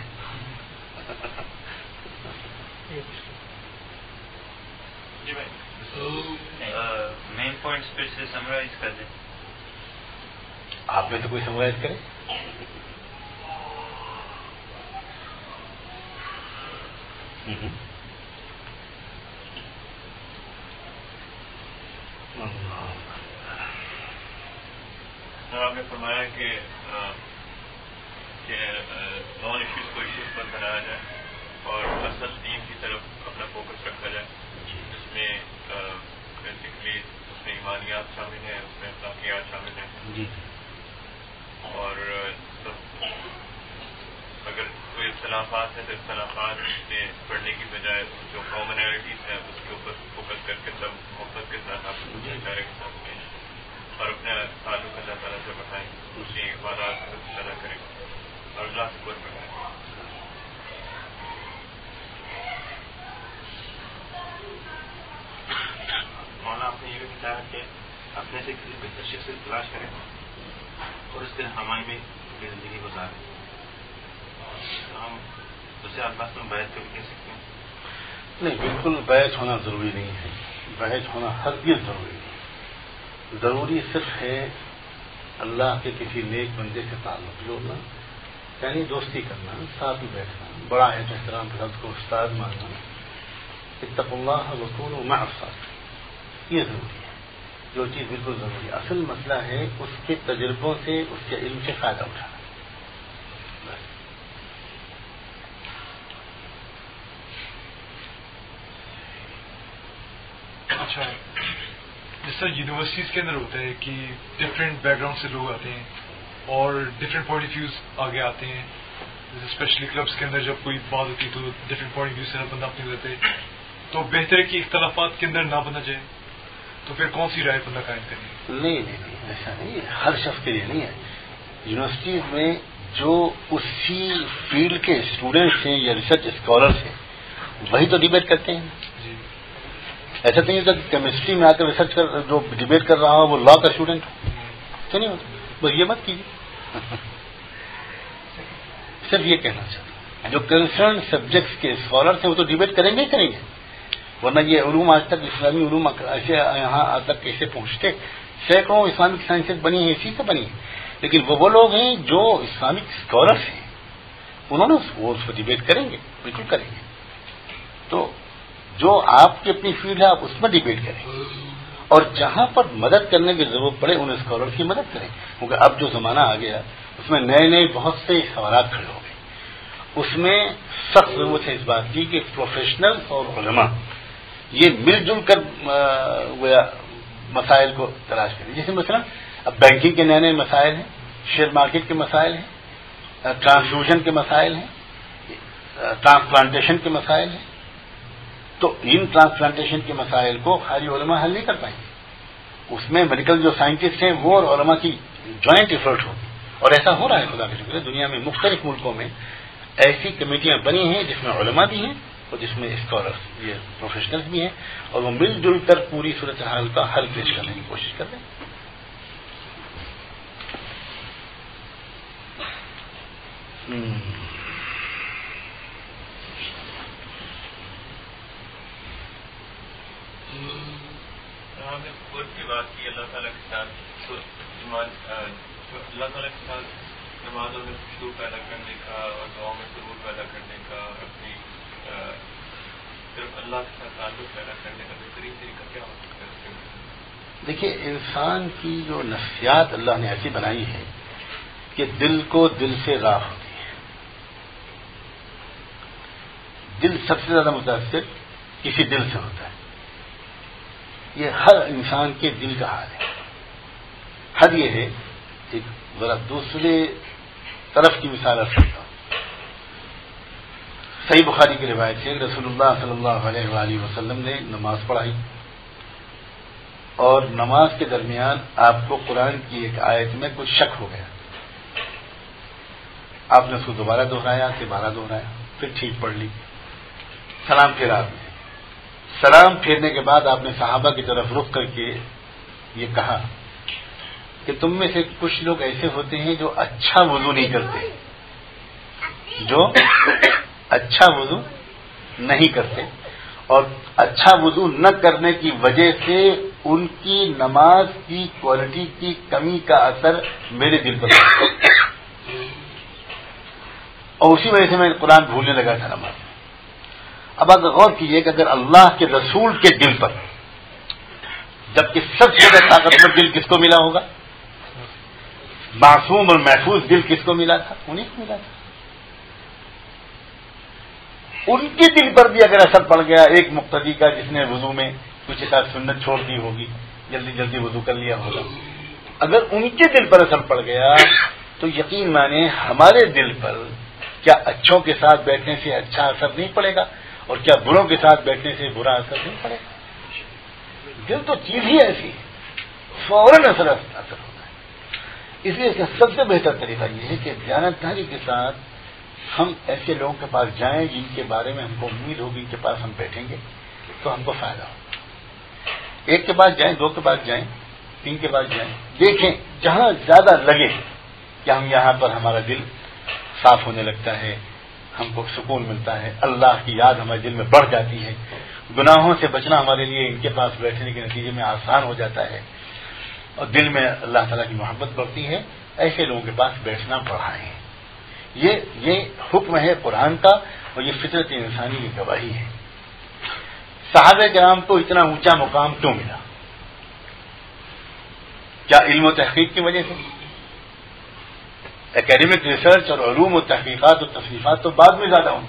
مین پوائنٹس پھر سے سمرائز کر دیں. آپ میں تو کوئی سمرائز کرے. آپ نے فرمایا کہ نان ایشوز کو ایشوز پر بنایا جائے اور اصل دین کی طرف اپنا فوکس رکھا جائے، جس میں بیسکلی اس میں ایمانیات شامل ہیں، اس میں اخلاقیات شامل ہیں. اور اگر کوئی اختلافات ہیں تو اختلافات میں پڑھنے کی بجائے جو کامنالٹیز ہیں اس کے اوپر فوکس کر کے سب محبت کے ساتھ آپ اشارے کے ساتھ پیش اور اپنے تعلق اللہ تعالیٰ سے بڑھائیں، اس کی عبادات کو طرح کریں اور اللہ سے قرب بڑھائیں. مولانا آپ نے یہ بھی بتایا کہ اپنے سے کسی بہتر شخص سے تلاش کریں اور اس کے ہمائی میں اپنی زندگی گزاریں. ہم اسے اللہ سے بیعت کر کہہ سکتے ہیں؟ نہیں، بالکل بیعت ہونا ضروری نہیں ہے. بیعت ہونا ہرگز ضروری نہیں. ضروری صرف ہے اللہ کے کسی نیک بندے سے تعلق جوڑنا، یعنی دوستی کرنا، ساتھ میں بیٹھنا، بڑا ہے تو احترام کے ساتھ کو استاد ماننا. اتقوا اللہ وکونوا مع الصادقین، یہ ضروری ہے. جو چیز بالکل ضروری ہے. اصل مسئلہ ہے اس کے تجربوں سے، اس کے علم سے فائدہ اٹھانا. اچھا، جس طرح یونیورسٹیز کے اندر ہوتا ہے کہ ڈفرینٹ بیک گراؤنڈ سے لوگ آتے ہیں اور ڈفرینٹ پوائنٹ آف ویوز آگے آتے ہیں. جیسے اسپیشلی کلبس کے اندر جب کوئی بات ہوتی ہے تو ڈفرینٹ پوائنٹ آف ویو سے ہر بندہ اپنے دیتے، تو بہتر ہے کہ اختلافات کے اندر نہ بنا جائے تو پھر کون سی رائے بندہ قائم کرنی؟ نہیں ایسا نہیں ہے، ہر شخص کے لیے نہیں ہے. یونیورسٹیز میں جو اسی فیلڈ کے اسٹوڈنٹس ہیں یا ریسرچ اسکالرس ہیں وہی تو ڈیبیٹ کرتے ہیں. جی ایسا نہیں ہوتا کہ کیمسٹری میں آ کر ریسرچ کر جو ڈیبیٹ کر رہا ہو وہ لا کا اسٹوڈنٹ ہو، تو نہیں ہوتا. بس یہ مت کیجیے. صرف یہ کہنا چاہتا ہوں جو کنسرن سبجیکٹس کے اسکالرس ہیں وہ تو ڈیبیٹ کریں گے ہی کریں گے، ورنہ یہ علوم آج تک اسلامی علوم ایسے یہاں آج تک کیسے پہنچتے؟ سینکڑوں اسلامک سائنسز بنی ہیں اسی سے بنی ہیں. لیکن وہ لوگ ہیں جو اسلامک اسکالرس ہیں، انہوں نے اس کو ڈیبیٹ کریں گے، بالکل کریں گے. تو جو آپ کی اپنی فیلڈ ہے آپ اس میں ڈیبیٹ کریں، اور جہاں پر مدد کرنے کی ضرورت پڑے ان اسکالرس کی مدد کریں. کیونکہ اب جو زمانہ آ گیا اس میں نئے بہت سے سوالات کھڑے ہو گئے. اس میں سخت ضرورت ہے اس بات کی کہ پروفیشنل اور علماء یہ مل جل کر مسائل کو تلاش کریں. جیسے مثلا اب بینکنگ کے نئے مسائل ہیں، شیئر مارکیٹ کے مسائل ہیں، ٹرانسفیوژن کے مسائل ہیں، ٹرانسپلانٹیشن کے مسائل ہیں. تو ان ٹرانسپلانٹیشن کے مسائل کو خالی علماء حل نہیں کر پائیں گے. اس میں میڈیکل جو سائنٹسٹ ہیں وہ اور علماء کی جوائنٹ ایفرٹ ہوگی، اور ایسا ہو رہا ہے. خدا کا شکر ہے دنیا میں مختلف ملکوں میں ایسی کمیٹیاں بنی ہیں جس میں علماء بھی ہیں اور جس میں اسکالرس یہ پروفیشنلز بھی ہیں، اور وہ مل جل کر پوری صورتحال کا حل پیش کرنے کی کوشش کر رہے ہیں. ہم نے قرب کی بات کی اللہ تعالیٰ کے ساتھ، تو اللہ تعالیٰ کے ساتھ نمازوں میں خوشبو پیدا کرنے کا اور دعاؤں میں سرور پیدا کرنے کا، اپنی صرف اللہ کے ساتھ تعلق پیدا کرنے کا بہترین طریقہ کیا ہو سکتا ہے؟ دیکھیے انسان کی جو نفسیات اللہ نے ایسی بنائی ہے کہ دل کو دل سے راہ ہوتی ہے. دل سب سے زیادہ متاثر کسی دل سے ہوتا ہے. یہ ہر انسان کے دل کا حال ہے. حد یہ ہے ایک ذرا دوسرے طرف کی مثال رکھ سکتا ہوں. صحیح بخاری کی روایت ہے رسول اللہ صلی اللہ علیہ وآلہ وسلم نے نماز پڑھائی اور نماز کے درمیان آپ کو قرآن کی ایک آیت میں کچھ شک ہو گیا. آپ نے اس کو دوبارہ دہرایا، پھر ٹھیک پڑھ لی. سلام پھیرا آپ نے. سلام پھیرنے کے بعد آپ نے صحابہ کی طرف رخ کر کے یہ کہا کہ تم میں سے کچھ لوگ ایسے ہوتے ہیں جو اچھا وضو نہیں کرتے، اور اچھا وضو نہ کرنے کی وجہ سے ان کی نماز کی کوالٹی کی کمی کا اثر میرے دل پر اور اسی وجہ سے میں قرآن بھولنے لگا تھا نماز. اب اگر غور کیجیے کہ اگر اللہ کے رسول کے دل پر، جبکہ سب سے زیادہ طاقتور دل کس کو ملا ہوگا؟ معصوم اور محفوظ دل کس کو ملا تھا؟ انہیں کو ملا تھا. ان کے دل پر بھی اگر اثر پڑ گیا ایک مقتدی کا جس نے وضو میں کچھ ایک سنت چھوڑ دی ہوگی، جلدی جلدی وضو کر لیا ہوگا، اگر ان کے دل پر اثر پڑ گیا تو یقین مانے ہمارے دل پر کیا اچھوں کے ساتھ بیٹھنے سے اچھا اثر نہیں پڑے گا، اور کیا بروں کے ساتھ بیٹھنے سے برا اثر نہیں پڑے گا؟ دل تو چیز ہی ایسی ہے، فوراً اثر ہوتا ہے. اس لیے اس کا سب سے بہتر طریقہ یہ ہے کہ دیانتداری کے ساتھ ہم ایسے لوگوں کے پاس جائیں جن کے بارے میں ہم کو امید ہوگی ان کے پاس ہم بیٹھیں گے تو ہم کو فائدہ ہوگا. ایک کے پاس جائیں، دو کے پاس جائیں، تین کے پاس جائیں، دیکھیں جہاں زیادہ لگے کہ ہم یہاں پر ہمارا دل صاف ہونے لگتا ہے، ہم کو سکون ملتا ہے، اللہ کی یاد ہمارے دل میں بڑھ جاتی ہے، گناہوں سے بچنا ہمارے لیے ان کے پاس بیٹھنے کے نتیجے میں آسان ہو جاتا ہے، اور دل میں اللہ تعالیٰ کی محبت بڑھتی ہے، ایسے لوگوں کے پاس بیٹھنا پڑھائیں. یہ حکم ہے قرآن کا، اور یہ فطرت انسانی کی گواہی ہے. صحابہ کرام کو اتنا اونچا مقام کیوں ملا؟ کیا علم و تحقیق کی وجہ سے؟ اکیڈمک ریسرچ اور علوم و تحقیقات و تصنیفات تو بعد میں زیادہ ہوں.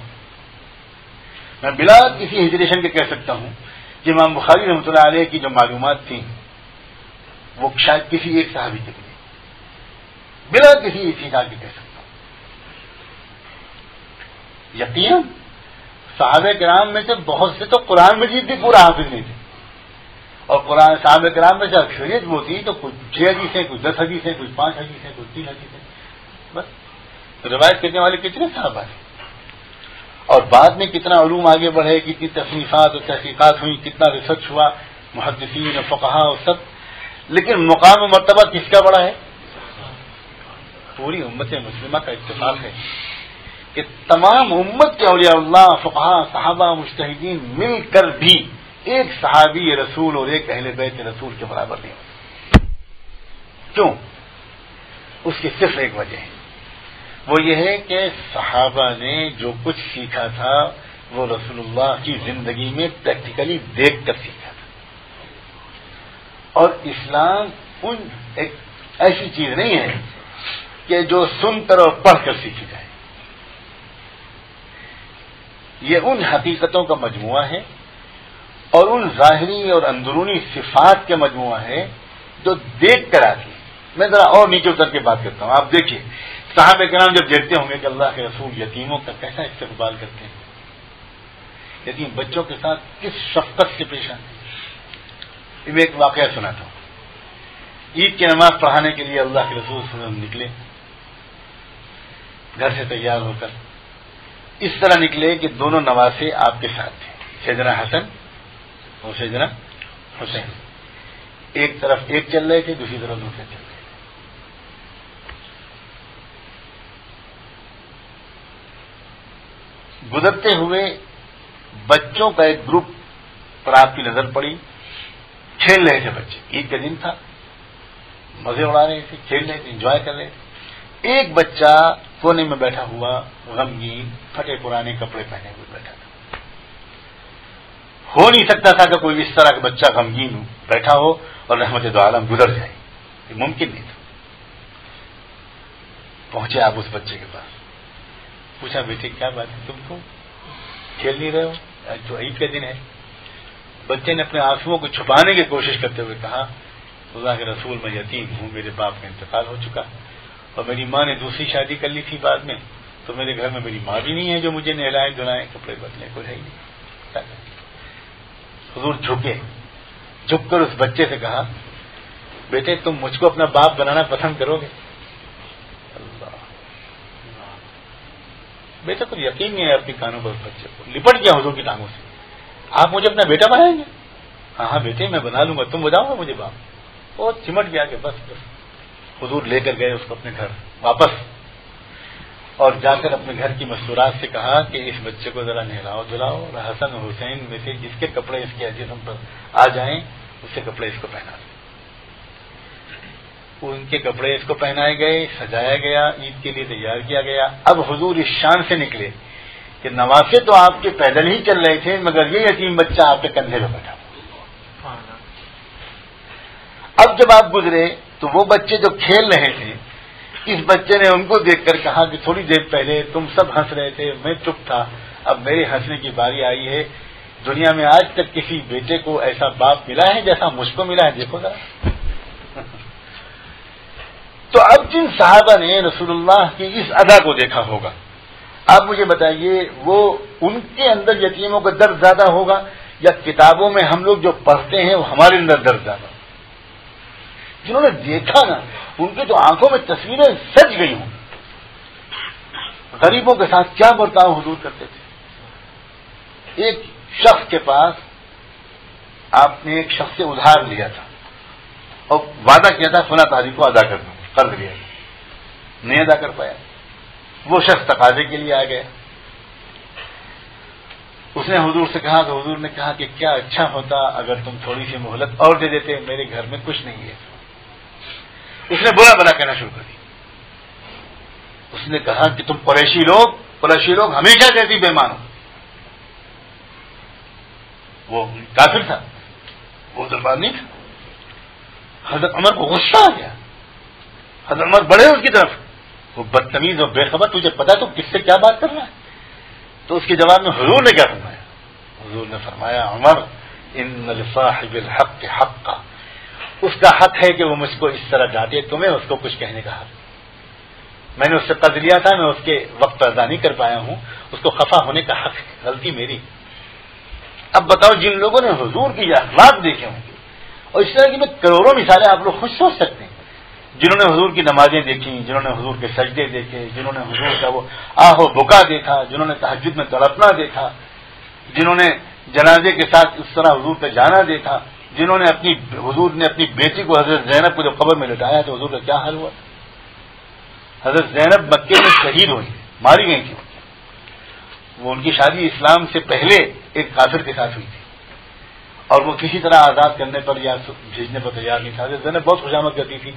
میں بلا کسی ہیزیٹیشن کے کہہ سکتا ہوں کہ امام بخاری رحمۃ اللہ علیہ کی جو معلومات تھیں وہ شاید کسی ایک صحابی کے لیے بلا کسی اتفاق کے کہہ سکتا ہوں. یقیناً صحابہ کرام میں سے بہت سے تو قرآن مجید بھی پورا حافظ نہیں تھے، اور قرآن صحابہ کرام میں سے اکثریت وہ تھی تو کوئی 6 حدیثیں، کوئی 10 حدیثیں، کوئی 5 حدیثیں، کوئی 3 حدیثیں، بس روایت کرنے والے کتنے صحابہ ہیں. اور بعد میں کتنا علوم آگے بڑھے، کتنی تصنیفات اور تحقیقات ہوئی، کتنا ریسرچ ہوا، محدثین اور فقہاء اور سب. لیکن مقام و مرتبہ کس کا بڑا ہے؟ پوری امت مسلمہ کا اتفاق ہے کہ تمام امت کے اولیاء اللہ، فقہاء، صحابہ، مجتہدین مل کر بھی ایک صحابی رسول اور ایک اہل بیت رسول کے برابر نہیں ہوتے. کیوں؟ اس کی صرف ایک وجہ ہے، وہ یہ ہے کہ صحابہ نے جو کچھ سیکھا تھا وہ رسول اللہ کی زندگی میں پریکٹیکلی دیکھ کر سیکھا تھا. اور اسلام ایک ایسی چیز نہیں ہے کہ جو سن کر اور پڑھ کر سیکھی جائے. یہ ان حقیقتوں کا مجموعہ ہے اور ان ظاہری اور اندرونی صفات کے مجموعہ ہے جو دیکھ کر آتی ہے. میں ذرا اور نیچے اتر کے بات کرتا ہوں. آپ دیکھیے صحابہ کرام جب دیکھتے ہوں گے کہ اللہ کے رسول یتیموں کا کیسا استقبال کرتے ہیں، یتیم بچوں کے ساتھ کس شفقت سے پیش آتے ہیں. میں ایک واقعہ سناتا ہوں. عید کی نماز پڑھانے کے لیے اللہ کے رسول صلی اللہ علیہ وسلم نکلے گھر سے تیار ہو کر. اس طرح نکلے کہ دونوں نواسے آپ کے ساتھ تھے، سیدنا حسن اور سیدنا حسین. ایک طرف ایک چل رہے تھے، دوسری طرف دوسرے چل رہے تھے. گزرتے ہوئے بچوں کا ایک گروپ پر آپ کی نظر پڑی. کھیل رہے تھے بچے، عید کا دن تھا، مزے اڑا رہے تھے، کھیل رہے تھے، انجوائے کر رہے تھے. ایک بچہ کونے میں بیٹھا ہوا غمگین پھٹے پرانے کپڑے پہنے ہوئے بیٹھا تھا. ہو نہیں سکتا تھا کہ کوئی اس طرح کا بچہ غمگین بیٹھا ہو اور رحمت دو عالم گزر جائے، یہ ممکن نہیں تھا. پہنچے آپ اس بچے کے پاس، پوچھا بیٹے کیا بات ہے، تم کو کھیل نہیں رہے ہو، آج تو عید کا دن ہے. بچے نے اپنے آنسوؤں کو چھپانے کی کوشش کرتے ہوئے کہا اللہ کے رسول میں یتیم ہوں، میرے باپ کا انتقال ہو چکا اور میری ماں نے دوسری شادی کر لی تھی بعد میں، تو میرے گھر میں میری ماں بھی نہیں ہے جو مجھے نہلائے دھلائے کپڑے بدلے، کوئی ہے ہی نہیں. حضور جھکے، جھک کر اس بچے سے کہا بیٹے تم مجھ کو اپنا باپ بنانا پسند کرو گے؟ اللہ بیٹا کو یقین نہیں ہے اپنی کانوں پر. اس بچے کو لپٹ گیا حضور کی ٹانگوں سے. آپ مجھے اپنا بیٹا بنائیں گے؟ ہاں ہاں بیٹے میں بنا لوں گا، تم بتاؤ گا مجھے باپ. بہت چمٹ گیا کہ بس بس. حضور لے کر گئے اس کو اپنے گھر واپس اور جا کر اپنے گھر کی مستورات سے کہا کہ اس بچے کو ذرا نہلاؤ دھلاؤ اور حسن حسین میں سے جس کے کپڑے اس کے جسم پر آ جائیں اس سے کپڑے اس کو پہنا دیں. ان کے کپڑے اس کو پہنائے گئے، سجایا گیا، عید کے لیے تیار کیا گیا. اب حضور اس شان سے نکلے کہ نواسے تو آپ کے پیدل ہی چل رہے تھے مگر یہ یتیم بچہ آپ کے کندھے پہ بیٹھا. اب جب آپ گزرے تو وہ بچے جو کھیل رہے تھے، اس بچے نے ان کو دیکھ کر کہا کہ تھوڑی دیر پہلے تم سب ہنس رہے تھے، میں چپ تھا، اب میرے ہنسنے کی باری آئی ہے. دنیا میں آج تک کسی بیٹے کو ایسا باپ ملا ہے جیسا مجھ کو ملا ہے، دیکھو ذرا. تو اب جن صحابہ نے رسول اللہ کی اس ادا کو دیکھا ہوگا، آپ مجھے بتائیے وہ ان کے اندر یتیموں کا درد زیادہ ہوگا یا کتابوں میں ہم لوگ جو پڑھتے ہیں وہ ہمارے اندر درد زیادہ؟ جنہوں نے دیکھا نا ان کی تو آنکھوں میں تصویریں سج گئی ہوں. غریبوں کے ساتھ کیا برتاؤ حضور کرتے تھے. ایک شخص کے پاس آپ نے ایک شخص سے ادھار لیا تھا اور وعدہ کیا تھا فلاں تاریخ کو ادا کر دوں، قرض لیا نہیں ادا کر پایا. وہ شخص تقاضے کے لیے آ گیا. اس نے حضور سے کہا تو حضور نے کہا کہ کیا اچھا ہوتا اگر تم تھوڑی سی مہلت اور دے دیتے، میرے گھر میں کچھ نہیں ہے. اس نے برا بلا کہنا شروع کر دیا. اس نے کہا کہ تم قریشی لوگ ہمیشہ کہتی بے مانو. وہ کافر تھا، وہ مسلمان نہیں تھا. حضرت عمر کو غصہ آ گیا. حضرت عمر بڑھے اس کی طرف، وہ بدتمیز اور بے خبر، تجھے پتا تو کس سے کیا بات کر رہا ہے؟ تو اس کے جواب میں حضور نے کیا فرمایا؟ حضور نے فرمایا عمر ان لصاحب الحق حقا، اس کا حق ہے کہ وہ مجھ کو اس طرح ڈانٹے، تمہیں اس کو کچھ کہنے کا حق. میں نے اس سے قرض لیا تھا، میں اس کے وقت پر ادا نہیں کر پایا ہوں، اس کو خفا ہونے کا حق ہے، غلطی میری. اب بتاؤ جن لوگوں نے حضور کی یہ اخلاق دیکھے ہوں گے، اور اس طرح کی میں کروڑوں مثالیں آپ لوگ خود سوچ سکتے ہیں، جنہوں نے حضور کی نمازیں دیکھی، جنہوں نے حضور کے سجدے دیکھے، جنہوں نے حضور کا وہ آہ و بکا دیکھا، جنہوں نے تہجد میں تڑپنا دیکھا، جنہوں نے جنازے کے ساتھ اس طرح حضور کا جانا دیکھا، جنہوں نے حضور نے اپنی بیٹی کو حضرت زینب کو جب قبر میں لٹایا تو حضور کا کیا حال ہوا؟ حضرت زینب مکے میں شہید ہوئی، ماری گئی تھی، وہ ان کی شادی اسلام سے پہلے ایک کافر کے ساتھ ہوئی تھی، اور وہ کسی طرح آزاد کرنے پر یا بھیجنے پر تیار نہیں تھا۔ حضرت زینب بہت خوشامد کرتی تھی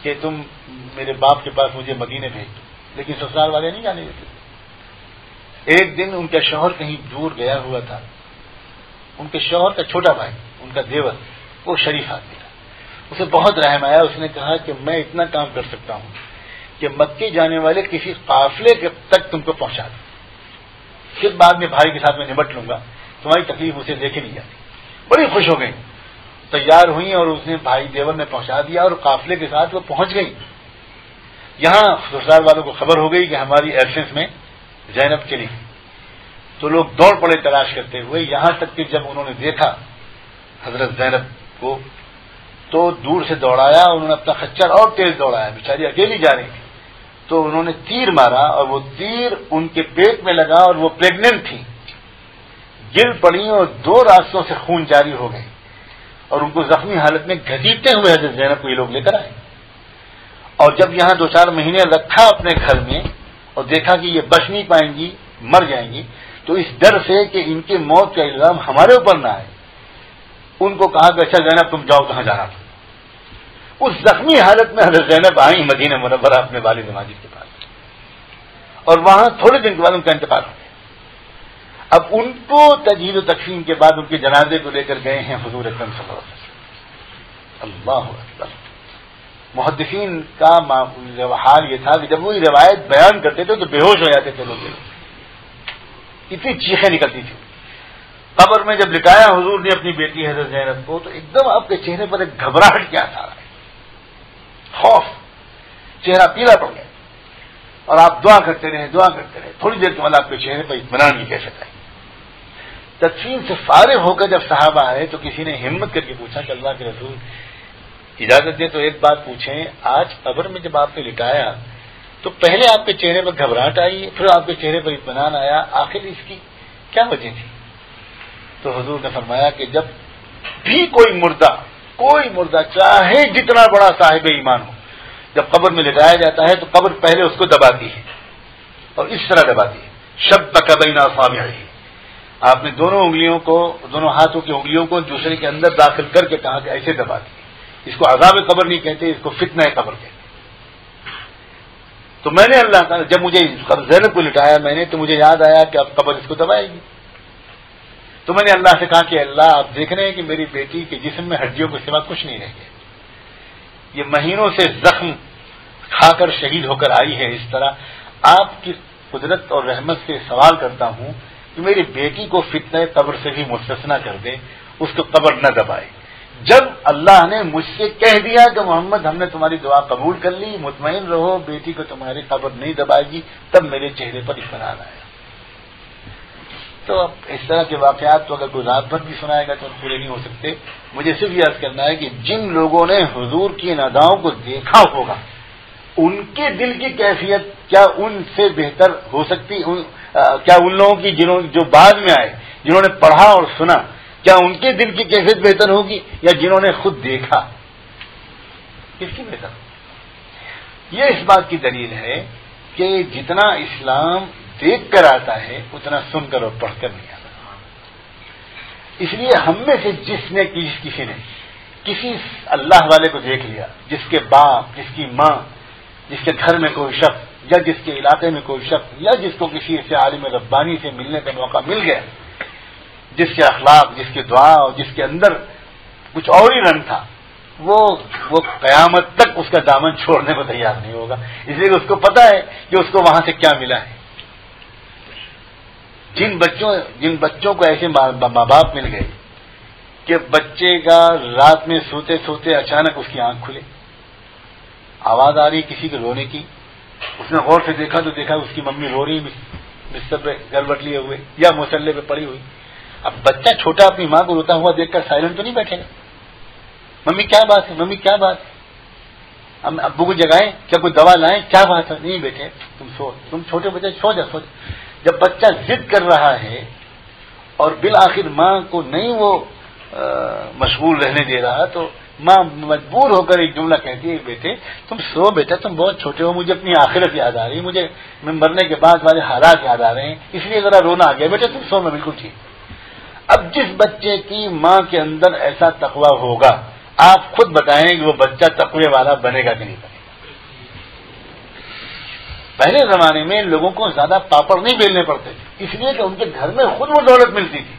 کہ تم میرے باپ کے پاس مجھے مدینے بھیج دو، لیکن سسرال والے نہیں جانے دیتے۔ ایک دن ان کا شوہر کہیں دور گیا ہوا تھا، ان کے شوہر کا چھوٹا بھائی، ان کا دیور، وہ شریف آدمی تھا، اسے بہت رحم آیا، اس نے کہا کہ میں اتنا کام کر سکتا ہوں کہ مکے جانے والے کسی قافلے تک تم کو پہنچا دوں، پھر بعد میں بھائی کے ساتھ میں نمٹ لوں گا، تمہاری تکلیف اسے دیکھی نہیں جاتی۔ بڑی خوش ہو گئی، تیار ہوئی اور اس نے بھائی دیور نے پہنچا دیا، اور قافلے کے ساتھ وہ پہنچ گئی۔ یہاں سسرال والوں کو خبر ہو گئی کہ ہماری ایبسنس میں زینب چلی گئی، تو لوگ دوڑ پڑے تلاش کرتے ہوئے، یہاں تک کہ جب انہوں نے دیکھا حضرت زینب کو تو دور سے دوڑایا، انہوں نے اپنا خچر اور تیز دوڑایا، بیچاری اکیلی جا رہی تھی، تو انہوں نے تیر مارا اور وہ تیر ان کے پیٹ میں لگا اور وہ پریگننٹ تھی، گر پڑی اور 2 راستوں سے خون جاری ہو گئی، اور ان کو زخمی حالت میں گھسیٹتے ہوئے حضرت زینب کو یہ لوگ لے کر آئے، اور جب یہاں 2-4 مہینے رکھا اپنے گھر میں اور دیکھا کہ یہ بچ نہیں پائیں گی، مر جائیں گی، تو اس ڈر سے کہ ان کی موت کا الزام ہمارے اوپر نہ آئے، ان کو کہا کہ اچھا زینب تم جاؤ کہاں جانا تھا۔ اس زخمی حالت میں حضرت زینب آئی مدینہ منورہ اپنے والد ماجد کے پاس، اور وہاں تھوڑے دن کے بعد ان کا انتقال ہو گیا۔ اب ان کو تجہیز و تقسیم کے بعد ان کے جنازے کو لے کر گئے ہیں حضور اکرم صلی اللہ علیہ وسلم۔ اللہ اکبر۔ محدثین کا حال یہ تھا کہ جب وہی روایت بیان کرتے تھے تو بے ہوش ہو جاتے تھے لوگ، اتنی چیخیں نکلتی تھی۔ قبر میں جب لٹایا حضور نے اپنی بیٹی حضرت زینب کو تو ایک دم آپ کے چہرے پر ایک گھبراہٹ کیا تھا، خوف، چہرہ پیلا پڑ گیا، اور آپ دعا کرتے رہے، تھوڑی دیر کے بعد آپ کے چہرے پر اطمینان نہیں کیسے آئی۔ تدفین سے فارغ ہو کر جب صحابہ آئے تو کسی نے ہمت کر کے پوچھا کہ اللہ کے رسول اجازت دے تو ایک بات پوچھیں، آج قبر میں جب آپ نے لٹایا تو پہلے آپ کے چہرے پر گھبراہٹ آئی، پھر آپ کے چہرے پر اطمینان آیا، آخر اس کی کیا وجہ تھی؟ تو حضور نے فرمایا کہ جب بھی کوئی مردہ چاہے جتنا بڑا صاحب ایمان ہو، جب قبر میں لٹایا جاتا ہے تو قبر پہلے اس کو دباتی ہے، اور اس طرح دباتی ہے، شبک بین اصابعہ، آپ نے دونوں ہاتھوں کی انگلیوں کو دوسرے کے اندر داخل کر کے کہا کہ ایسے دباتی ہے۔ اس کو عذاب قبر نہیں کہتے، اس کو فتنہ قبر کہتے۔ تو میں نے اللہ تعالیٰ جب مجھے زینب کو لٹایا میں نے تو مجھے یاد آیا کہ اب قبر اس کو دبائے گی، تو میں نے اللہ سے کہا کہ اللہ آپ دیکھ رہے ہیں کہ میری بیٹی کے جسم میں ہڈیوں کے سوا کچھ نہیں رہ گیا، یہ مہینوں سے زخم کھا کر شہید ہو کر آئی ہے، اس طرح آپ کی قدرت اور رحمت سے سوال کرتا ہوں کہ میری بیٹی کو فتنہ قبر سے بھی مستثنا کر دے، اس کو قبر نہ دبائے۔ جب اللہ نے مجھ سے کہہ دیا کہ محمد ہم نے تمہاری دعا قبول کر لی، مطمئن رہو بیٹی کو تمہاری قبر نہیں دبائے گی، تب میرے چہرے پر اطمینان آیا۔ تو اب اس طرح کے واقعات تو اگر کوئی رات بھر بھی سنائے گا تو پورے نہیں ہو سکتے۔ مجھے صرف یہ عرض کرنا ہے کہ جن لوگوں نے حضور کی ان اداؤں کو دیکھا ہوگا ان کے دل کی کیفیت کیا ان سے بہتر ہو سکتی؟ کیا ان لوگوں کی جو بعد میں آئے، جنہوں نے پڑھا اور سنا، کیا ان کے دل کی کیفیت بہتر ہوگی یا جنہوں نے خود دیکھا؟ کس کی بہتر ہوگی؟ یہ اس بات کی دلیل ہے کہ جتنا اسلام دیکھ کر آتا ہے اتنا سن کر اور پڑھ کر نہیں آتا۔ اس لیے ہم میں سے کسی نے کسی اللہ والے کو دیکھ لیا، جس کے باپ، جس کی ماں، جس کے گھر میں کوئی شخص یا جس کے علاقے میں کوئی شخص یا جس کو کسی سے عالم ربانی سے ملنے کا موقع مل گیا، جس کے اخلاق، جس کے دعا اور جس کے اندر کچھ اور ہی رنگ تھا، وہ قیامت تک اس کا دامن چھوڑنے کو تیار نہیں ہوگا، اس لیے کہ اس کو پتا ہے کہ اس کو وہاں سے کیا ملا ہے۔ جن بچوں کو ایسے ماں باپ مل گئے کہ بچے کا رات میں سوتے سوتے اچانک اس کی آنکھ کھلے، آواز آ رہی کسی کے رونے کی، اس نے غور سے دیکھا تو دیکھا اس کی ممی رو رہی بستر پہ گربٹ لیے ہوئے یا مصلے پہ پڑی ہوئی۔ اب بچہ چھوٹا اپنی ماں کو روتا ہوا دیکھ کر سائلنٹ تو نہیں بیٹھے گا، ممی کیا بات ہے، ممی کیا بات ہے، ہم ابو کو جگائیں، کیا کوئی دوا لائیں، کیا بات ہے، نہیں بیٹے تم سو، تم چھوٹے بچے سو جا سو جا۔ جب بچہ ضد کر رہا ہے اور بالآخر ماں کو نہیں وہ مشغول رہنے دے رہا تو ماں مجبور ہو کر ایک جملہ کہتی ہے، بیٹے تم سو بیٹا، تم بہت چھوٹے ہو، مجھے اپنی آخرت یاد آ رہی ہے، مجھے میں مرنے کے بعد والے حالات یاد آ رہے ہیں، اس لیے ذرا رونا آ گیا، بیٹا تم سو، میں بالکل ٹھیک۔ اب جس بچے کی ماں کے اندر ایسا تقویٰ ہوگا، آپ خود بتائیں کہ وہ بچہ تقوی والا بنے گا کہ نہیں بنے گا۔ پہلے زمانے میں لوگوں کو زیادہ پاپڑ نہیں بیلنے پڑتے تھے، اس لیے کہ ان کے گھر میں خود وہ دولت ملتی تھی،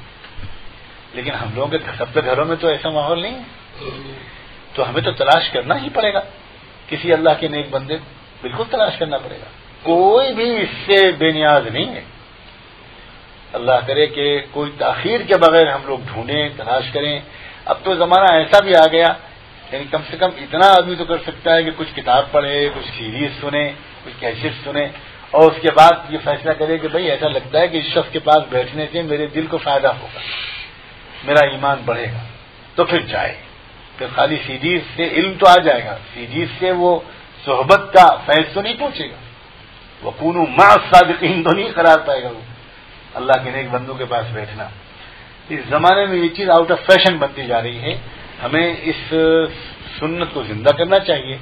لیکن ہم لوگوں کے سب کے گھروں میں تو ایسا ماحول نہیں ہے، تو ہمیں تو تلاش کرنا ہی پڑے گا، کسی اللہ کے نیک بندے بالکل تلاش کرنا پڑے گا، کوئی بھی اس سے بے نیاز نہیں ہے۔ اللہ کرے کہ کوئی تاخیر کے بغیر ہم لوگ ڈھونڈیں، تلاش کریں۔ اب تو زمانہ ایسا بھی آ گیا، یعنی کم سے کم اتنا آدمی تو کر سکتا ہے کہ کچھ کتاب پڑھے، کچھ سیریز سنے، کچھ کیسٹ سنے، اور اس کے بعد یہ فیصلہ کرے کہ بھئی ایسا لگتا ہے کہ اس شخص کے پاس بیٹھنے سے میرے دل کو فائدہ ہوگا، میرا ایمان بڑھے گا، تو پھر جائے۔ پھر خالی سیریز سے علم تو آ جائے گا، سیریز سے وہ صحبت کا فیض تو نہیں پہنچے گا، وَكُونُوا مَعَ الصَّادِقِينَ تو نہیں قرار پائے گا وہ اللہ کے نیک بندوں کے پاس بیٹھنا۔ اس زمانے میں یہ چیز آؤٹ آف فیشن بنتی جا رہی ہے، ہمیں اس سنت کو زندہ کرنا چاہیے،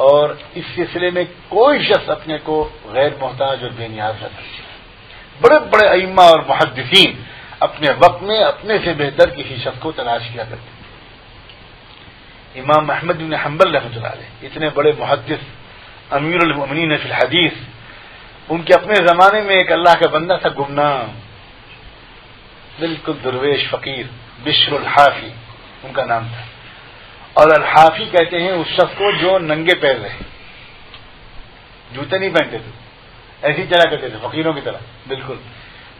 اور اس سلسلے میں کوئی شخص اپنے کو غیر محتاج اور بے نیاز نہ سمجھے۔ بڑے بڑے ائمہ اور محدثین اپنے وقت میں اپنے سے بہتر کسی شخص کو تلاش کیا کرتے تھے۔ امام احمد بن حنبل رحمۃ اللہ علیہ اتنے بڑے محدث، امیر المؤمنین فی الحدیث، ان کے اپنے زمانے میں ایک اللہ کا بندہ تھا گمنام، بالکل درویش فقیر، بشر الحافی ان کا نام تھا، اور الحافی کہتے ہیں اس شخص کو جو ننگے پیر رہے، جوتے نہیں پہنتے تھے، ایسے ہی چلا کرتے تھے فقیروں کی طرح بالکل۔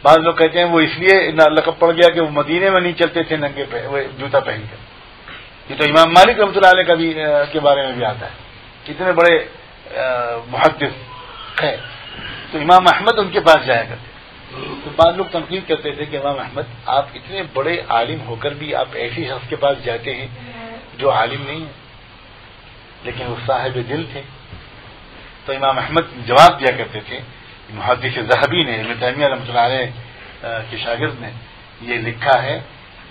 بعض لوگ کہتے ہیں وہ اس لیے لقب پڑ گیا کہ وہ مدینے میں نہیں چلتے تھے ننگے جوتا پہن کر۔ یہ تو امام مالک رحمۃ اللہ علیہ کا بھی کے بارے میں بھی آتا ہے، اتنے بڑے محدث ہے، تو امام احمد ان کے پاس جایا کرتے تھے۔ تو بعض لوگ تنقید کرتے تھے کہ امام احمد آپ اتنے بڑے عالم ہو کر بھی آپ ایسی شخص کے پاس جاتے ہیں جو عالم نہیں ہے، لیکن وہ صاحب دل تھے۔ تو امام احمد جواب دیا کرتے تھے، محدث ذہبی نے، ابن تیمیہ رحمۃ اللہ علیہ کے شاگرد نے یہ لکھا ہے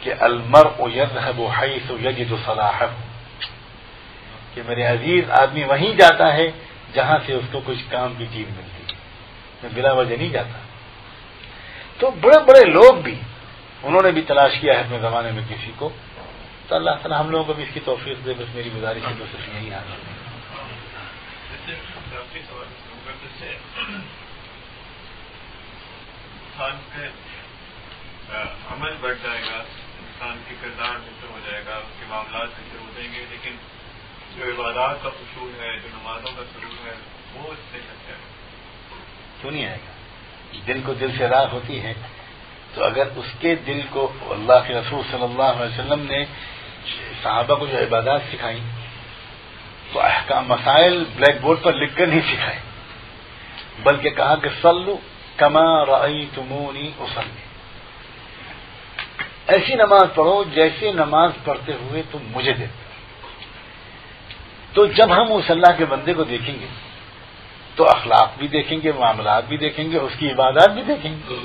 کہ المرء یذهب حیث یجد صلاحہ، کہ میرے عزیز آدمی وہیں جاتا ہے جہاں سے اس کو کچھ کام کی چیز ملتی ہے، میں بلا وجہ نہیں جاتا۔ تو بڑے بڑے لوگ بھی انہوں نے بھی تلاش کیا ہے اپنے زمانے میں کسی کو، تو اللہ تعالیٰ ہم لوگوں کو بھی اس کی توفیق دے۔ بس میری گزارش ہے تو صرف یہی آ رہا ہے۔ انسان کے عمل بڑھ جائے گا، انسان کے کردار بہتر ہو جائے گا، اس کے معاملات بہتر ہو جائیں گے، لیکن جو عبادات کا خشوع ہے، جو نمازوں کا سلوک ہے، وہ اس سے ہٹ جائے گا۔ کیوں نہیں آئے گا؟ دل کو دل سے راہ ہوتی ہے، تو اگر اس کے دل کو اللہ کے رسول صلی اللہ علیہ وسلم نے صحابہ کو جو عبادات سکھائیں، تو احکام مسائل بلیک بورڈ پر لکھ کر نہیں سکھائے، بلکہ کہا کہ صلو کما رأیتمونی اصلی، ایسی نماز پڑھو جیسے نماز پڑھتے ہوئے تم مجھے دیکھتے۔ تو جب ہم اس اللہ کے بندے کو دیکھیں گے تو اخلاق بھی دیکھیں گے، معاملات بھی دیکھیں گے، اس کی عبادات بھی دیکھیں گے،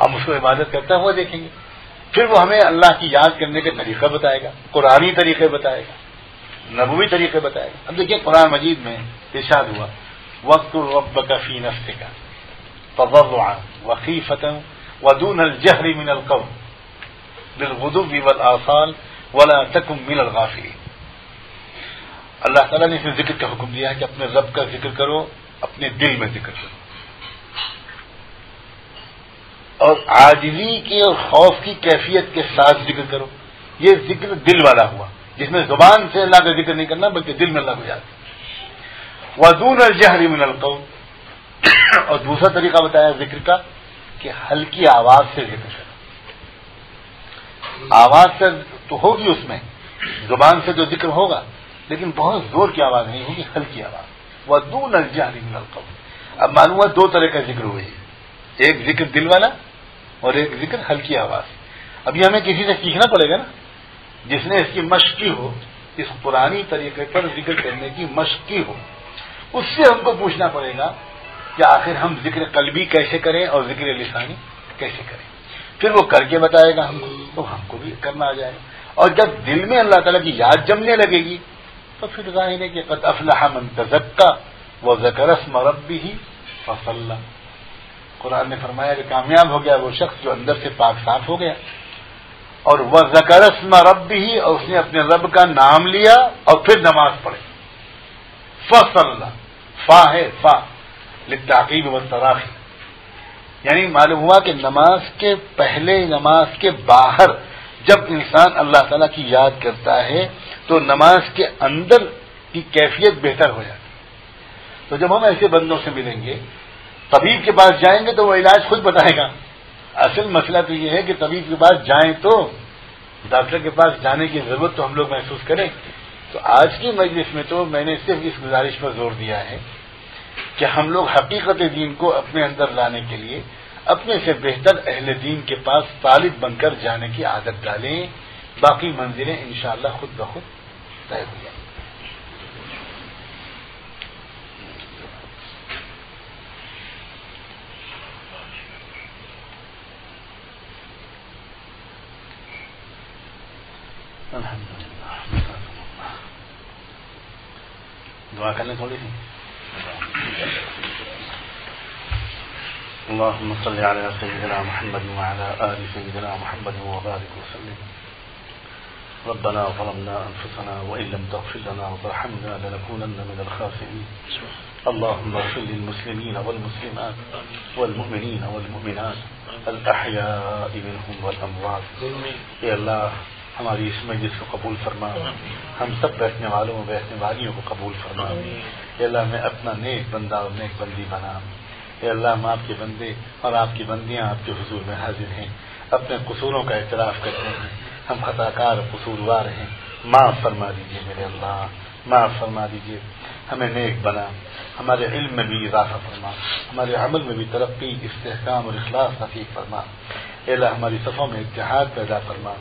ہم اس کو عبادت کرتا ہوا دیکھیں گے، پھر وہ ہمیں اللہ کی یاد کرنے کے طریقہ بتائے گا، قرآنی طریقے بتائے گا، نبوی طریقے بتائے گا۔ اب دیکھیے قرآن مجید میں ارشاد ہوا وَاذْكُرْ رَبَّكَ فِي نَفْسِكَ تَضَرُّعًا وَخِيفَةً وَدُونَ الْجَهْرِ مِنَ الْقَوْلِ بِالْغُدُوِّ وَالْآصَالِ وَلَا تَكُن مِنَ الْغَافِلِينَ۔ اللہ تعالیٰ نے اس میں ذکر کا حکم دیا ہے کہ اپنے رب کا ذکر کرو، اپنے دل میں ذکر کرو، اور عاجزی کی اور خوف کی کیفیت کے ساتھ ذکر کرو۔ یہ ذکر دل والا ہوا، جس میں زبان سے اللہ کا ذکر نہیں کرنا بلکہ دل میں اللہ کو یاد کرنا۔ وَدُونَ الْجَهْرِ مِنَ الْقَوْلِ، اور دوسرا طریقہ بتایا ذکر کا کہ ہلکی آواز سے ذکر کرو۔ آواز سے تو ہوگی، اس میں زبان سے جو ذکر ہوگا، لیکن بہت زور کی آواز نہیں ہوگی، ہلکی آواز۔ وَدُونَ الْجَهْرِ مِنَ الْقَوْلِ، اب معلوم ہوا دو طرح کا ذکر ہوئے، ایک ذکر دل والا اور ایک ذکر ہلکی آواز۔ اب یہ ہمیں کسی سے سیکھنا پڑے گا نا، جس نے اس کی مشق کی ہو، اس پرانی طریقے پر ذکر کرنے کی مشق کی ہو، اس سے ہم کو پوچھنا پڑے گا کہ آخر ہم ذکر قلبی کیسے کریں اور ذکر لسانی کیسے کریں. پھر وہ کر کے بتائے گا ہم کو، تو ہم کو بھی کرنا آ جائے گا. اور جب دل میں اللہ تعالیٰ کی یاد جمنے لگے گی تو پھر ظاہر ہے کہ قد افلح من تزکا وذکر اسم ربہ فصلی. قرآن نے فرمایا کہ کامیاب ہو گیا وہ شخص جو اندر سے پاک صاف ہو گیا اور وذکر اسم ربہ، اور اس نے اپنے رب کا نام لیا اور پھر نماز پڑھی. فصلی، فا ہے، فا للتعقیب والتراخی، یعنی معلوم ہوا کہ نماز کے پہلے، نماز کے باہر جب انسان اللہ تعالیٰ کی یاد کرتا ہے تو نماز کے اندر کی کیفیت بہتر ہو جاتی. تو جب ہم ایسے بندوں سے ملیں گے، طبیب کے پاس جائیں گے تو وہ علاج خود بتائے گا. اصل مسئلہ تو یہ ہے کہ طبیب کے پاس جائیں تو ڈاکٹر کے پاس جانے کی ضرورت تو ہم لوگ محسوس کریں. تو آج کی مجلس میں تو میں نے صرف اس گزارش پر زور دیا ہے کہ ہم لوگ حقیقت دین کو اپنے اندر لانے کے لیے اپنے سے بہتر اہل دین کے پاس طالب بن کر جانے کی عادت ڈالیں. باقی منزلیں انشاءاللہ خود بخود طے ہو جائیں. الحمدللہ. دعا کرنے تھوڑی سی. اللهم صل على سيدنا محمد وعلى آل سيدنا محمد وبارك وسلم. ربنا ظلمنا أنفسنا وإن لم تغفر لنا وترحمنا لنكونن من الخاسرين. اللهم اغفر للمسلمين والمسلمات والمؤمنين والمؤمنات الأحياء منهم والأموات. اے اللہ ہماری اس مجلس کو قبول فرما، ہم سب بیٹھنے والوں و بیٹھنے والیوں کو قبول فرما. اے اللہ میں اپنا نیک بندہ اور نیک بندی بنا. اے اللہ ہم آپ کے بندے اور آپ کی بندیاں آپ کے حضور میں حاضر ہیں، اپنے قصوروں کا اعتراف کرتے ہیں. ہم خطا کار قصوروار ہیں، معاف فرما دیجیے میرے اللہ، معاف فرما دیجیے. ہمیں نیک بنا، ہمارے علم میں بھی اضافہ فرما، ہمارے عمل میں بھی ترقی، استحکام اور اخلاص نصیب فرما. اے اللہ ہماری صفوں میں اتحاد پیدا فرما.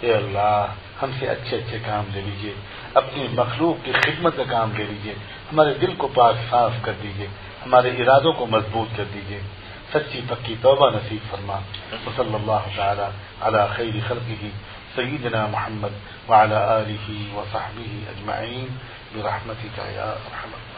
اے اللہ ہم سے اچھے اچھے کام لے لیجیے، اپنی مخلوق کی خدمت کا کام لے لیجیے. ہمارے دل کو پاک صاف کر دیجیے، ہمارے ارادوں کو مضبوط کر دیجیے. سچی پکی توبہ نصیب فرما. وصلی اللہ تعالی علی خیر خلقہ سیدنا محمد وعلی آلہ وصحبہ اجمعین برحمتک یا ارحم الراحمین.